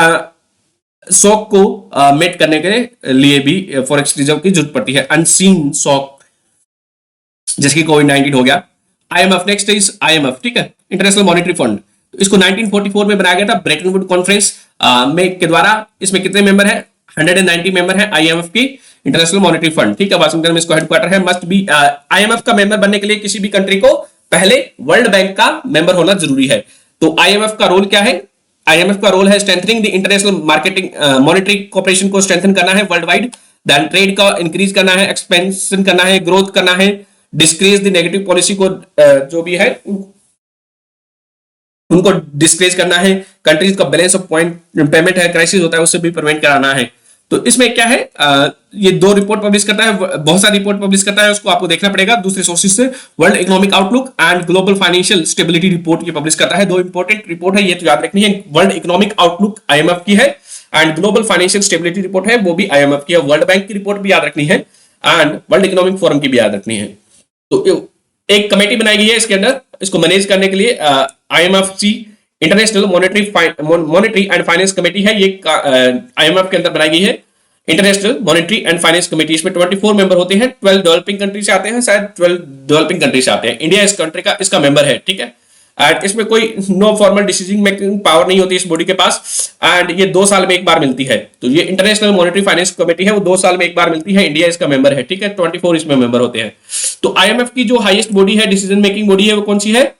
शॉक को मेट करने के लिए भी फॉरेक्स रिजर्व की जरूरत पड़ती है। अनसीन शॉक जैसे कि कोविड-19 हो गया। IMF, next is IMF. ठीक है, इंटरनेशनल मॉनेटरी फंड। तो इसको 1944 में बनाया गया था ब्रेटन वुड कॉन्फ्रेंस में के द्वारा। इसमें कितने मेंबर है? 190 मेंबर है आईएमएफ की, इंटरनेशनल मॉनेटरी फंड। ठीक है, वाशिंगटन में इसको हेडक्वार्टर है। मस्ट बी आईएमएफ का मेंबर बनने के लिए किसी भी कंट्री को पहले वर्ल्ड बैंक का मेंबर होना जरूरी है। तो आईएमएफ का रोल क्या है? आईएमएफ का रोल है strengthening the international marketing monetary cooperation को स्ट्रेंथन करना है वर्ल्ड वाइड, देन ट्रेड का इंक्रीज करना है, एक्सपेंशन करना है, ग्रोथ करना है, डिस्क्रीज द नेगेटिव पॉलिसी को जो भी है उनको डिस्क्रेज करना है, कंट्रीज का बैलेंस ऑफ पॉइंट पेमेंट है, क्राइसिस होता है उससे भी प्रिवेंट कराना है। तो इसमें क्या है, ये 2 रिपोर्ट पब्लिश करता है, बहुत सारी रिपोर्ट पब्लिश करता है, उसको आपको देखना पड़ेगा दूसरे सोर्सेज से। World economic outlook and global financial stability report ये पब्लिश करता है। 2 इंपॉर्टेंट रिपोर्ट है, ये तो याद रखनी है। वर्ल्ड इकोनॉमिक आउटलुक आईएमएफ की है, and global financial stability report है वो भी आईएमएफ की है। वर्ल्ड बैंक की रिपोर्ट भी याद रखनी है, एंड वर्ल्ड इकोनॉमिक फोरम की भी याद रखनी है। तो एक कमेटी बनाई गई है इसके अंदर, इसको मैनेज करने के लिए IMFC, international monetary and finance committee है, ये आईएमएफ के अंदर बनाई गई है। International monetary and finance committee, इसमें 24 मेंबर होते हैं। 12 डेवलपिंग कंट्री से आते हैं, शायद 12 डेवलपिंग कंट्री से आते हैं। इंडिया इस कंट्री का इसका मेंबर है। ठीक है, एंड इसमें कोई no formal decision making power नहीं होती इस बॉडी के पास, एंड ये 2 साल में एक बार मिलती है। तो ये इंटरनेशनल मॉनेटरी फाइनेंस कमेटी है, वो 2 साल में एक बार मिलती है। इंडिया इसका मेंबर है। ठीक है, 24 इसमें मेंबर होते हैं। तो आईएमएफ की जो हाईएस्ट बॉडी है, डिसीजन मेकिंग बॉडी है, वो कौन सी है?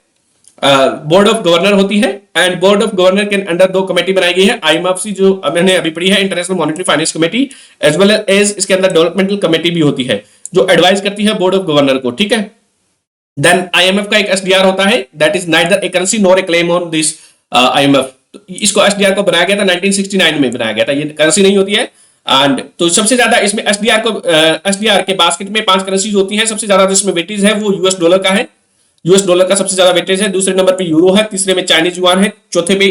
बोर्ड ऑफ गवर्नर होती है, एंड बोर्ड ऑफ गवर्नर के अंडर 2 कमेटी बनाई गई है। आईएमएफसी जो मैंने अभी पढ़ी है, international monetary finance committee, as well as इसके अंदर डेवलपमेंटल कमेटी भी होती है जो एडवाइस करती है बोर्ड ऑफ गवर्नर को। ठीक है, देन आईएमएफ का एक एसडीआर होता है, that is neither A currency nor a claim on this IMF. इसको एसडीआर को बनाया गया था 1969 में बनाया गया था, ये करेंसी नहीं होती है। एंड तो सबसे ज्यादा इसमें एसडीआर के बास्केट में 5 करेंसीज होती हैं। सबसे ज्यादा जिसमें वेटेज है वो यूएस डॉलर का है, यूएस डॉलर का सबसे ज्यादा वेटेज है। दूसरे नंबर पे यूरो है, तीसरे में चाइनीज युआन है, चौथे पे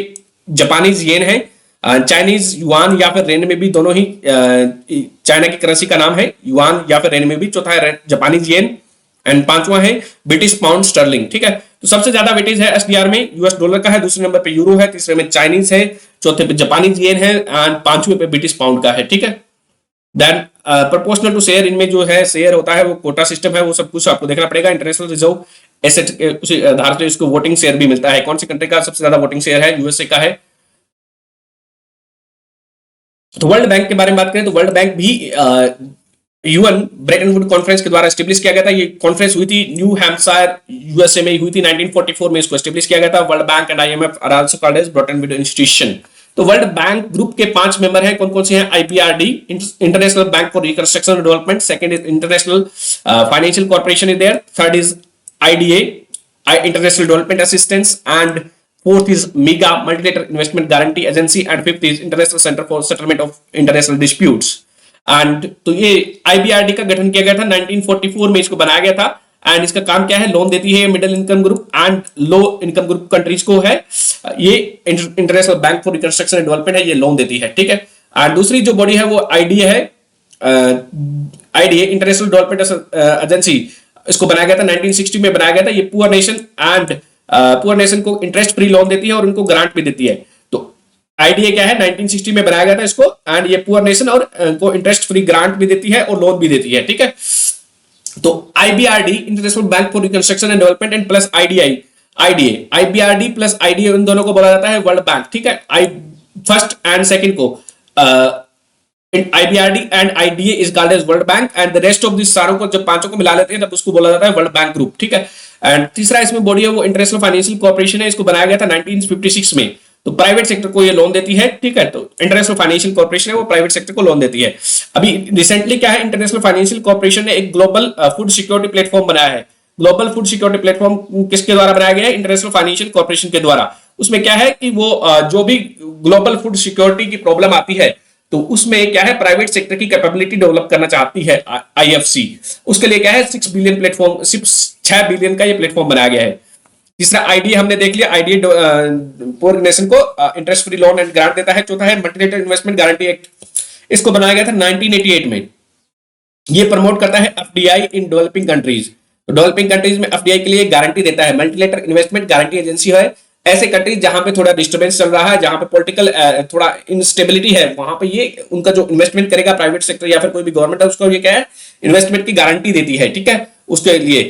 जापानीज येन है। चाइनीज युआन या फिर रेन में भी, दोनों ही चाइना की करेंसी का नाम है, युआन या फिर रेन में भी। चौथा है जापानीज येन, एंड 5वां है ब्रिटिश पाउंड स्टर्लिंग। ठीक है, तो सबसे ज्यादा वेटेज है एसडीआर में यूएस डॉलर का है, दूसरे नंबर पे यूरो है, तीसरे में चाइनीज है, चौथे पे जापानीज येन है, एंड 5वें पे ब्रिटिश पाउंड का है। ठीक है, देन प्रोपोर्शनल टू शेयर, इनमें जो है शेयर होता है वो कोटा सिस्टम है, वो सब कुछ आपको देखना पड़ेगा। इंटरनेशनल रिजर्व एसेट उसी आधार से इसको वोटिंग शेयर भी मिलता है। कौन सी कंट्री का सबसे ज्यादा वोटिंग शेयर है? यूएसए का है। तो वर्ल्ड बैंक के बारे में बात करें तो वर्ल्ड बैंक भी यूएन ब्रेटन वुड कॉन्फ्रेंस के द्वारा एस्टेब्लिश किया गया था। ये कॉन्फ्रेंस हुई थी न्यू हैम्पशायर यूएसए में हुई थी, 1944 में इसको एस्टेब्लिश किया गया था। World bank and IMF are also called as Bretton Wood institution. तो वर्ल्ड बैंक ग्रुप के 5 मेंबर हैं, कौन कौन से हैं? IBRD, international bank for reconstruction and development, second is international financial corporation is there, third is IDA, international development assistance, and fourth is mega multilateral investment guarantee agency, and fifth is international centre for settlement of international disputes. And तो ये IBRD का गठन किया गया था 1944 में, इसको बनाया गया था। एंड इसका काम क्या है? लोन देती है middle income group and low income group countries को है। ये international bank for reconstruction and development है, ये लोन देती है। ठीक है, एंड दूसरी जो बॉडी है वो आईडीए है, आईडीए इंटरनेशनल डेवलपमेंट एजेंसी। इसको बनाया गया था 1960 में बनाया गया था। ये पुअर नेशन को इंटरेस्ट फ्री लोन देती है और उनको ग्रांट भी देती है। तो आईडीए क्या है? 1960 में बनाया गया था इसको, एंड ये पुअर नेशन और को इंटरेस्ट फ्री ग्रांट भी देती है और लोन भी देती है। ठीक है, तो IBRD international bank for reconstruction and development and plus IDI IDA IBRD plus IDA इन दोनों को बोला जाता है वर्ल्ड बैंक, ठीक है। आई फर्स्ट एंड सेकंड को IBRD and IDA is called as world bank and the rest of this सारों को जब पांचों को मिला लेते हैं तब उसको बोला जाता है वर्ल्ड बैंक ग्रुप, ठीक है। एंड तीसरा इसमें बॉडी है वो इंटरनेशनल फाइनेंशियल कॉर्पोरेशन है, इसको बनाया गया था 1956 में। तो प्राइवेट सेक्टर को ये लोन देती है, ठीक है। तो इंटरनेशनल फाइनेंशियल कॉर्पोरेशन है वो प्राइवेट सेक्टर को लोन देती है। अभी रिसेंटली क्या है, इंटरनेशनल फाइनेंशियल कॉर्पोरेशन ने एक ग्लोबल फूड सिक्योरिटी प्लेटफॉर्म बनाया है। ग्लोबल फूड सिक्योरिटी प्लेटफॉर्म किसके द्वारा बनाया गया है, इंटरनेशनल फाइनेंशियल कॉर्पोरेशन के द्वारा। उसमें क्या है कि वो जो भी ग्लोबल फूड सिक्योरिटी की प्रॉब्लम आती है तो उसमें क्या है, प्राइवेट सेक्टर की कैपेबिलिटी डेवलप करना चाहती है आईएफसी। उसके लिए क्या है 6 बिलियन प्लेटफॉर्म, 6 बिलियन का ये प्लेटफॉर्म बनाया गया है। तीसरा आईडीए हमने देख लिया, आईडीए पोर नेशन को interest free loan and grant देता है। चौथा है मल्टीलेटरल इन्वेस्टमेंट गारंटी एक्ट, इसको बनाया गया था 1988 में। ये प्रमोट करता है FDI in developing countries. Developing countries में एफडीआई के लिए गारंटी देता है। मल्टीलेटरल इन्वेस्टमेंट गारंटी एजेंसी है ऐसे कंट्रीज जहां पे थोड़ा डिस्टर्बेंस चल रहा है, जहां पे पॉलिटिकल थोड़ा इंस्टेबिलिटी है, वहां पे ये उनका जो इन्वेस्टमेंट करेगा प्राइवेट सेक्टर या फिर कोई भी गवर्नमेंट है उसको ये क्या है इन्वेस्टमेंट की गारंटी देती है, ठीक है। उसके लिए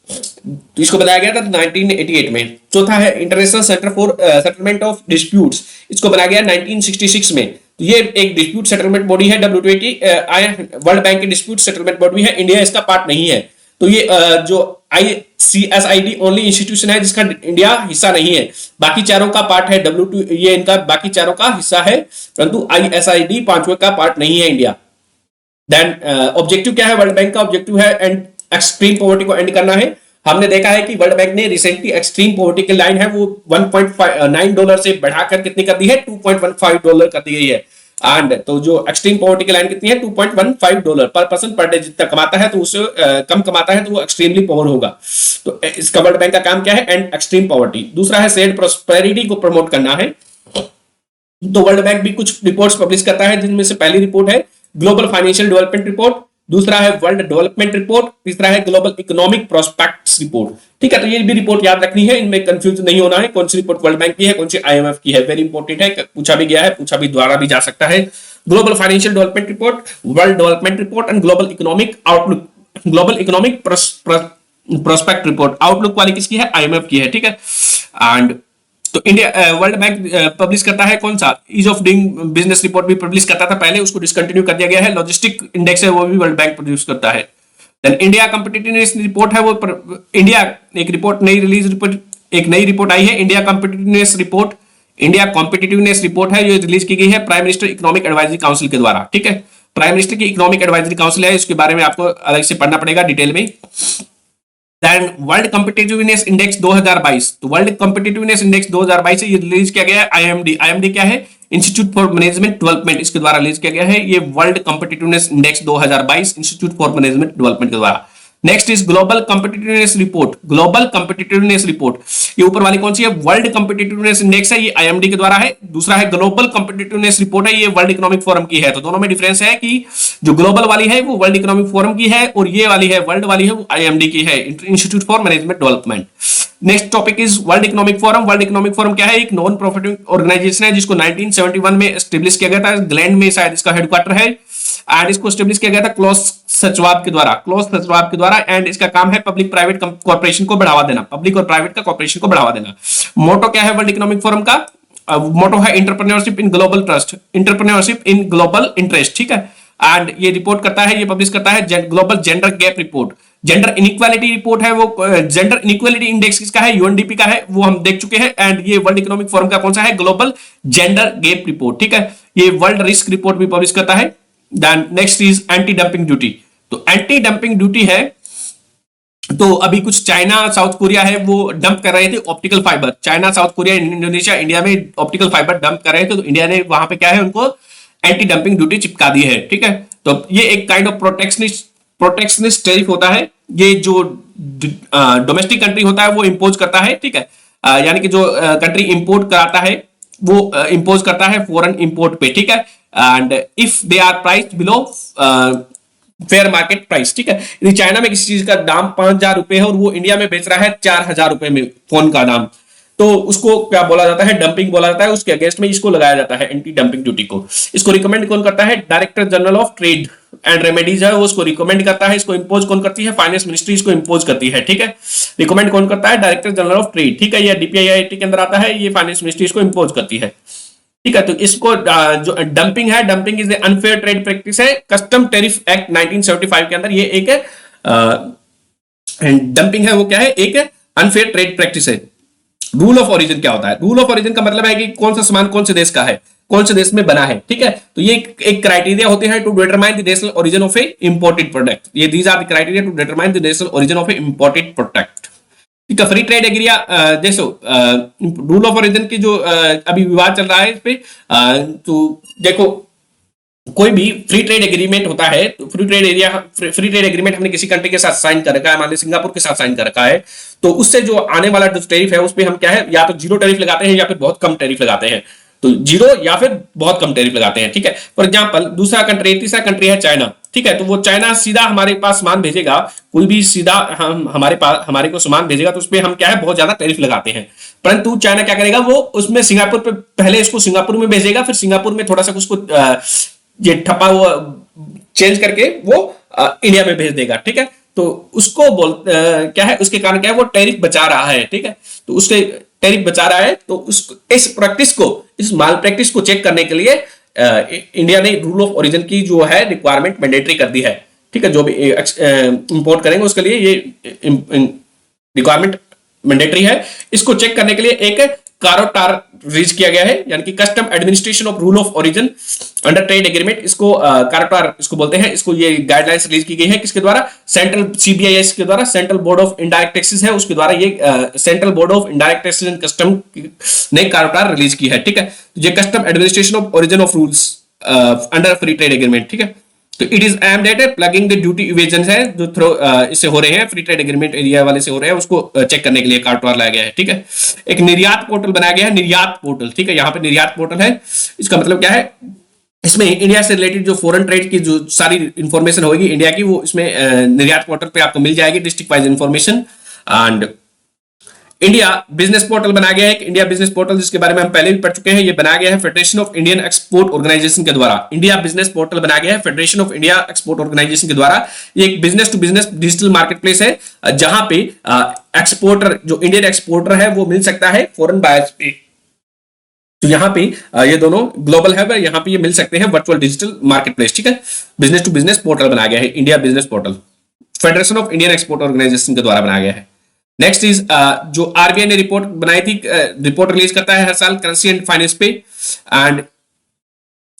तो इसको बनाया गया था 1988 में। चौथा है international centre for settlement of disputes, इसको बनाया गया 1966 में। तो ये एक डिस्प्यूट सेटलमेंट बॉडी है, WTO वर्ल्ड बैंक की डिस्प्यूट सेटलमेंट बॉडी है। इंडिया इसका पार्ट नहीं है। तो ये जो ICSID ओनली इंस्टीट्यूशन है जिसका इंडिया हिस्सा नहीं है, बाकी चारों का पार्ट है। WTO ये इनका बाकी चारों का हिस्सा है, परंतु ISID पांचवें का पार्ट नहीं है इंडिया। देन ऑब्जेक्टिव क्या है वर्ल्ड बैंक का, ऑब्जेक्टिव है एंड एक्सट्रीम पॉवर्टी को एंड करना है। हमने देखा है कि वर्ल्ड बैंक ने रिसेंटली एक्सट्रीम पॉवर्टी की लाइन है वो $1.9 से बढ़ाकर कितनी कर दी है, $2.15 कर दी गई है। एंड तो जो एक्सट्रीम पॉवर्टी की लाइन कितनी है, $2.15 पर पर्सन पर डे। जितना कमाता है तो उससे कम कमाता है तो वो एक्सट्रीमली पॉवर होगा। तो इसका वर्ल्ड बैंक का काम क्या है, एंड एक्सट्रीम पॉवर्टी। दूसरा है शेयर्ड प्रॉस्पेरिटी को प्रमोट करना है। तो वर्ल्ड बैंक भी कुछ रिपोर्ट्स पब्लिश करता है, जिनमें से पहली रिपोर्ट है ग्लोबल फाइनेंशियल डेवलपमेंट रिपोर्ट, दूसरा है वर्ल्ड डेवलपमेंट रिपोर्ट, तीसरा है ग्लोबल इकोनॉमिक प्रोस्पेक्ट्स रिपोर्ट, ठीक है। तो ये भी रिपोर्ट याद रखनी है, इनमें कंफ्यूज नहीं होना है कौन सी रिपोर्ट वर्ल्ड बैंक की है, कौन सी IMF की है। वेरी इंपॉर्टेंट है, पूछा भी गया है, पूछा भी द्वारा भी जा सकता है। Global financial development report, world development report and global economic outlook, global economic prospect report. Outlook वाली किसकी है, IMF की है, ठीक है। एंड तो इंडिया वर्ल्ड बैंक पब्लिश करता है कौन सा, ease of doing business report भी पब्लिश करता था पहले, उसको डिसकंटिन्यू कर दिया गया है। लॉजिस्टिक इंडेक्स है वो भी वर्ल्ड बैंक प्रोड्यूस करता है। देन इंडिया कॉम्पिटिटिवनेस रिपोर्ट है वो इंडिया एक रिपोर्ट नई रिलीज रिपोर्ट, एक नई रिपोर्ट आई है India competitiveness report. India competitiveness report है, ये रिलीज की गई है prime minister economic advisory council के द्वारा, ठीक है। प्राइम मिनिस्टर की इकोनॉमिक एडवाइजरी काउंसिल है, इसके बारे में आपको अलग से पढ़ना पड़ेगा डिटेल में। देन वर्ल्ड कॉम्पिटिटिवनेस इंडेक्स 2022, तो वर्ल्ड कॉम्पिटिटिवनेस इंडेक्स 2022 ये रिलीज किया गया है IMD क्या है, इंस्टीट्यूट फॉर मैनेजमेंट डेवलपमेंट, इसके द्वारा रिलीज किया गया है ये world competitiveness index 2022 institute for management development के द्वारा। Next is global competitiveness report, global competitiveness report, ये ऊपर वाली कौन सी है, वर्ल्ड कॉम्पिटिटिवनेस इंडेक्स है, ये IMD के द्वारा है। दूसरा है ग्लोबल कॉम्पिटिटिवनेस रिपोर्ट है, ये वर्ल्ड इकोनॉमिक फोरम की है। तो दोनों में डिफरेंस है कि जो ग्लोबल वाली है वो वर्ल्ड इकोनॉमिक फोरम की है और ये वाली है वर्ल्ड वाली है वो IMD की है, institute for management development. Next topic is world economic forum. World economic forum क्या है, एक नॉन प्रॉफिट ऑर्गेनाइजेशन है जिसको 1971 में एस्टेब्लिश किया गया था, ग्लैंड में शायद इसका हेडक्वार्टर है। एंड इसको एस्टेब्लिश किया गया था क्लॉस सचवाब के द्वारा, एंड इसका काम है पब्लिक प्राइवेट कॉर्पोरेशन को बढ़ावा देना, पब्लिक और प्राइवेट का कॉर्पोरेशन को बढ़ावा देना। मोटो क्या है वर्ल्ड इकोनॉमिक फोरम का, मोटो है entrepreneurship in global trust, entrepreneurship in global interest, ठीक है। एंड ये रिपोर्ट करता है, ये पब्लिश करता है global gender gap report, gender inequality report है वो, जेंडर इनइक्वालिटी इंडेक्स किसका है, UNDP का है, वो हम देख चुके हैं। एंड ये वर्ल्ड इकोनॉमिक फोरम का कौन सा है, ग्लोबल जेंडर गैप रिपोर्ट, ठीक है। ये वर्ल्ड रिस्क रिपोर्ट भी पब्लिश करता है। Then next is anti dumping duty, तो एंटी डंपिंग ड्यूटी है, तो अभी कुछ चाइना साउथ कोरिया है वो डंप कर रहे थे optical fibre, China south Korea Indonesia India में ऑप्टिकल फाइबर डंप कर रहे थे, तो इंडिया ने वहां पे क्या है उनको एंटी डंपिंग ड्यूटी चिपका दी है, ठीक है। तो ये एक काइंड ऑफ प्रोटेक्शनिस्ट टैरिफ होता है, ये जो डोमेस्टिक कंट्री होता है वो इंपोज करता है, ठीक है। यानी कि जो कंट्री इंपोर्ट कराता है वो इंपोज करता है फॉरेन इंपोर्ट पे, ठीक है। And if they are priced below fair market price, ठीक है। यदि चाइना में किसी चीज का दाम 5,000 रुपए है और वो इंडिया में बेच रहा है 4,000 रुपए में फोन का दाम, तो उसको क्या बोला जाता है, डंपिंग बोला जाता है। उसके अगेंस्ट में इसको लगाया जाता है एंटी डंपिंग ड्यूटी को। इसको रिकमेंड कौन करता है, director general of trade, and remedies है वो उसको रिकमेंड करता है। इसको इंपोज कौन करती है? फाइनेंस मिनिस्ट्री इसको इंपोज करती है, ठीक है। रिकमेंड कौन करता है? डायरेक्टर जनरल ऑफ ट्रेड, ठीक है। ये डीपीआईआईटी के अंदर आता है, ये फाइनेंस मिनिस्ट्री इसको इंपोज करती है, ठीक है। तो इसको जो डंपिंग है, dumping is unfair trade practice है। कस्टम टैरिफ एक्ट 1975 के अंदर ये एक डंपिंग है, वो क्या है? एक अनफेयर ट्रेड प्रैक्टिस है। रूल ऑफ ओरिजिन क्या होता है? रूल ऑफ ओरिजिन का मतलब है कि कौन सा सामान कौन से देश का है, कौन से देश में बना है, ठीक है। तो ये एक क्राइटेरिया होते हैं to determine the national origin of a imported product. ये these are the criteria to determine the national origin of a imported product, ठीक है। फ्री ट्रेड एग्रिया जैसो रूल ऑफ ओरिजिन की जो अभी विवाद चल रहा है इस पे, तो देखो कोई भी फ्री ट्रेड एग्रीमेंट होता है तो फ्री ट्रेड एग्रीमेंट हमने किसी कंट्री के साथ साइन कर रखा है, मान लीजिए सिंगापुर के साथ साइन कर रखा है, तो उससे जो आने वाला जो टैरिफ है उस पे हम क्या है, या तो जीरो टैरिफ लगाते हैं या फिर बहुत कम टैरिफ लगाते हैं। तो जीरो या फिर बहुत कम टैरिफ लगाते हैं, ठीक है। फॉर एग्जांपल दूसरा कंट्री, तीसरा कंट्री है चाइना, ठीक है। तो वो चाइना सीधा हमारे पास सामान भेजेगा, कोई भी सीधा हम हमारे को सामान भेजेगा तो उसपे हम क्या है, बहुत ज्यादा टैरिफ लगाते हैं। परंतु चाइना क्या करेगा, वो उसमें सिंगापुर पे पहले इसको सिंगापुर में भेजेगा, फिर सिंगापुर में थोड़ा सा उसको ये ठप्पा हुआ चेंज करके वो इंडिया में भेज देगा, ठीक है। तो उसको क्या है, उसके कारण क्या है, वो टैरिफ बचा रहा है, ठीक है। तो उसके टैरिफ बचा रहा है, तो इस प्रैक्टिस को, इस माल प्रैक्टिस को चेक करने के लिए इंडिया ने रूल ऑफ ओरिजिन की जो है रिक्वायरमेंट मैंडेटरी कर दी है, ठीक है। जो भी इंपोर्ट करेंगे उसके लिए ये रिक्वायरमेंट मैंडेटरी है। इसको चेक करने के लिए एक कारोटार रिलीज किया गया है, यानी कि custom administration of rule of origin under trade agreement, इसको कारोटार इसको बोलते हैं। इसको ये गाइडलाइंस रिलीज की गई है किसके द्वारा? सेंट्रल सीबीआईएस के द्वारा, central board of indirect taxes है उसके द्वारा, ये central board of indirect taxes and custom ने कारोटार रिलीज की है, ठीक है। ये custom administration of origin of rules under free trade agreement, ठीक है। तो it is aimed at plugging the duty evasion है जो थ्रो इससे हो रहे हैं, फ्री ट्रेड एग्रीमेंट एरिया वाले से हो रहे हैं, उसको चेक करने के लिए कारोटार लाया गया है, ठीक है। एक निर्यात पोर्टल बनाया गया है, निर्यात पोर्टल, ठीक है। यहाँ पे निर्यात पोर्टल है, इसका मतलब क्या है, इसमें इंडिया से रिलेटेड जो फॉरेन ट्रेड की जो सारी इंफॉर्मेशन होगी इंडिया की, वो इसमें निर्यात पोर्टल पे आपको मिल जाएगी, district wise information. And India business portal बनाया गया है, इंडिया बिजनेस पोर्टल जिसके बारे में हम पहले भी पढ़ चुके हैं, ये बनाया गया है federation of Indian export organization के द्वारा। इंडिया बिजनेस पोर्टल बनाया गया है federation of India export organization के द्वारा। ये एक business to business digital market place है, जहां पे एक्सपोर्टर जो इंडियन एक्सपोर्टर है वो मिल सकता है फॉरेन बायर्स पे। तो यहाँ पे ये दोनों ग्लोबल है, यहाँ पे ये मिल सकते हैं वर्चुअल डिजिटल मार्केट प्लेस, ठीक है। बिजनेस टू बिजनेस पोर्टल बनाया गया है, India business portal federation of Indian export organization के द्वारा बनाया गया है। नेक्स्ट इज जो आरबीआई ने रिपोर्ट बनाई थी, रिपोर्ट रिलीज करता है हर साल करेंसी एंड फाइनेंस पे। एंड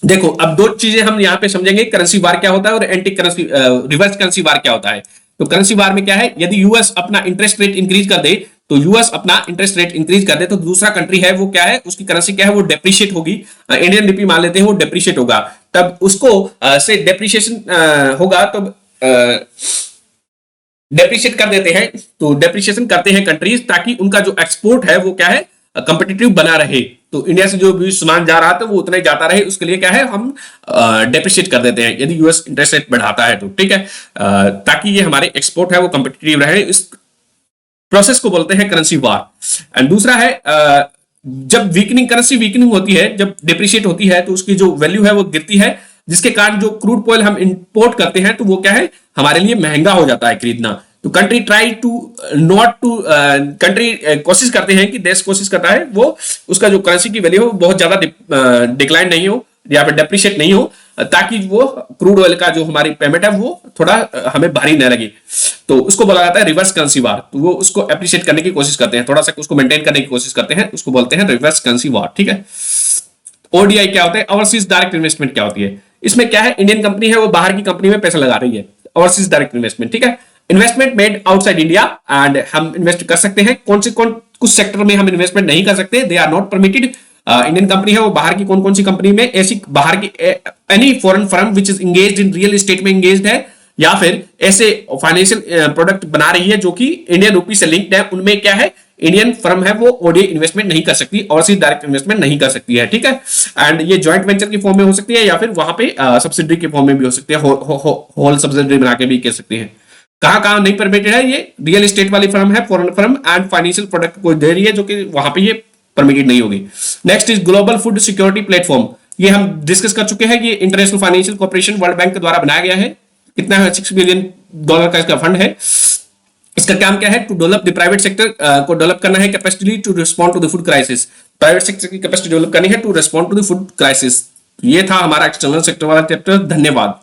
देखो अब दो चीजें हम यहाँ पे समझेंगे, करेंसी वार क्या होता है और एंटी करेंसी रिवर्स करेंसी वार क्या होता है। तो करेंसी वार में क्या है, यदि यूएस अपना इंटरेस्ट रेट इंक्रीज कर दे, तो यूएस अपना इंटरेस्ट रेट इंक्रीज कर दे तो दूसरा कंट्री है वो क्या है, उसकी करेंसी क्या है, वो डेप्रिशिएट होगी। इंडियन रुपी मान लेते हैं, वो डेप्रिशिएट होगा, तब उसको से डेप्रिशिएशन होगा, तब डेप्रिशिएट कर देते हैं। तो डेप्रिशिएशन करते हैं कंट्रीज, ताकि उनका जो एक्सपोर्ट है वो क्या है, कंपिटिटिव बना रहे। तो इंडिया से जो भी सामान जा रहा था वो उतना ही जाता रहे, उसके लिए क्या है, हम डेप्रिशिएट कर देते हैं यदि यूएस इंटरेस्ट रेट बढ़ाता है तो, ठीक है। ताकि ये हमारे एक्सपोर्ट है वो कंपिटिटिव रहे। इस प्रोसेस को बोलते हैं करेंसी वार। एंड दूसरा है जब करेंसी वीकनिंग होती है, जब डिप्रिशिएट होती है तो उसकी जो वैल्यू है वो गिरती है, जिसके कारण जो क्रूड ऑयल हम इंपोर्ट करते हैं तो वो क्या है, हमारे लिए महंगा हो जाता है खरीदना। तो country try to not to country कोशिश करते हैं कि देश कोशिश करता है वो उसका जो करेंसी की वैल्यू हो बहुत ज्यादा डिक्लाइन नहीं हो या फिर डेप्रिशिएट नहीं हो, ताकि वो क्रूड ऑयल का जो हमारी पेमेंट है वो थोड़ा हमें भारी न लगे। तो उसको बोला जाता है रिवर्स करेंसी वार। तो वो उसको एप्रिशिएट करने की कोशिश करते हैं, थोड़ा सा उसको मेंटेन करने की कोशिश करते हैं, उसको बोलते हैं रिवर्स करेंसी वार, ठीक है। ओडीआई क्या होता है, ओवरसीज डायरेक्ट इन्वेस्टमेंट क्या होती है। इसमें क्या है, इंडियन कंपनी है वो बाहर की कंपनी में पैसा लगा रही है, ओवरसीज डायरेक्ट इन्वेस्टमेंट, ठीक है। Investment made outside India, and हम इन्वेस्ट कर सकते हैं कुछ सेक्टर में हम इन्वेस्टमेंट नहीं कर सकते, they are not permitted. Indian company है वो बाहर की कौन सी कंपनी में, ऐसी बाहर की any foreign firm which is engaged in real estate में इंगेज्ड है, या फिर ऐसे फाइनेंशियल प्रोडक्ट बना रही है जो कि इंडियन रूपी से लिंक्ड है, उनमें क्या है, इंडियन फर्म है वो ओडीआई इन्वेस्टमेंट नहीं कर सकती, ओवरसीज डायरेक्ट इन्वेस्टमेंट नहीं कर सकती है, ठीक है। एंड ये जॉइंट वेंचर की फॉर्म में हो सकती है, या फिर वहां पे सब्सिडरी के फॉर्म में भी हो सकती है, होल सब्सिडरी बना के भी कर सकते हैं। कहां नहीं परमिटेड है, ये रियल एस्टेट वाली फर्म है, foreign firm and financial product को दे रही है, जो कि वहां पे ये परमिटेड नहीं होगी। Next is global food security platform. ये हम डिस्कस कर चुके हैं। ये international financial corporation world bank के द्वारा बनाया गया है। कितना है, $6 बिलियन का इसका फंड है। इसका काम क्या है, to develop the private sector को डेवलप करना है, capacity to respond to the food crisis. Private sector की कैपेसिटी डेवलप करनी है to respond to the food crisis. ये था हमारा एक्सटर्नल सेक्टर वाला चैप्टर। धन्यवाद।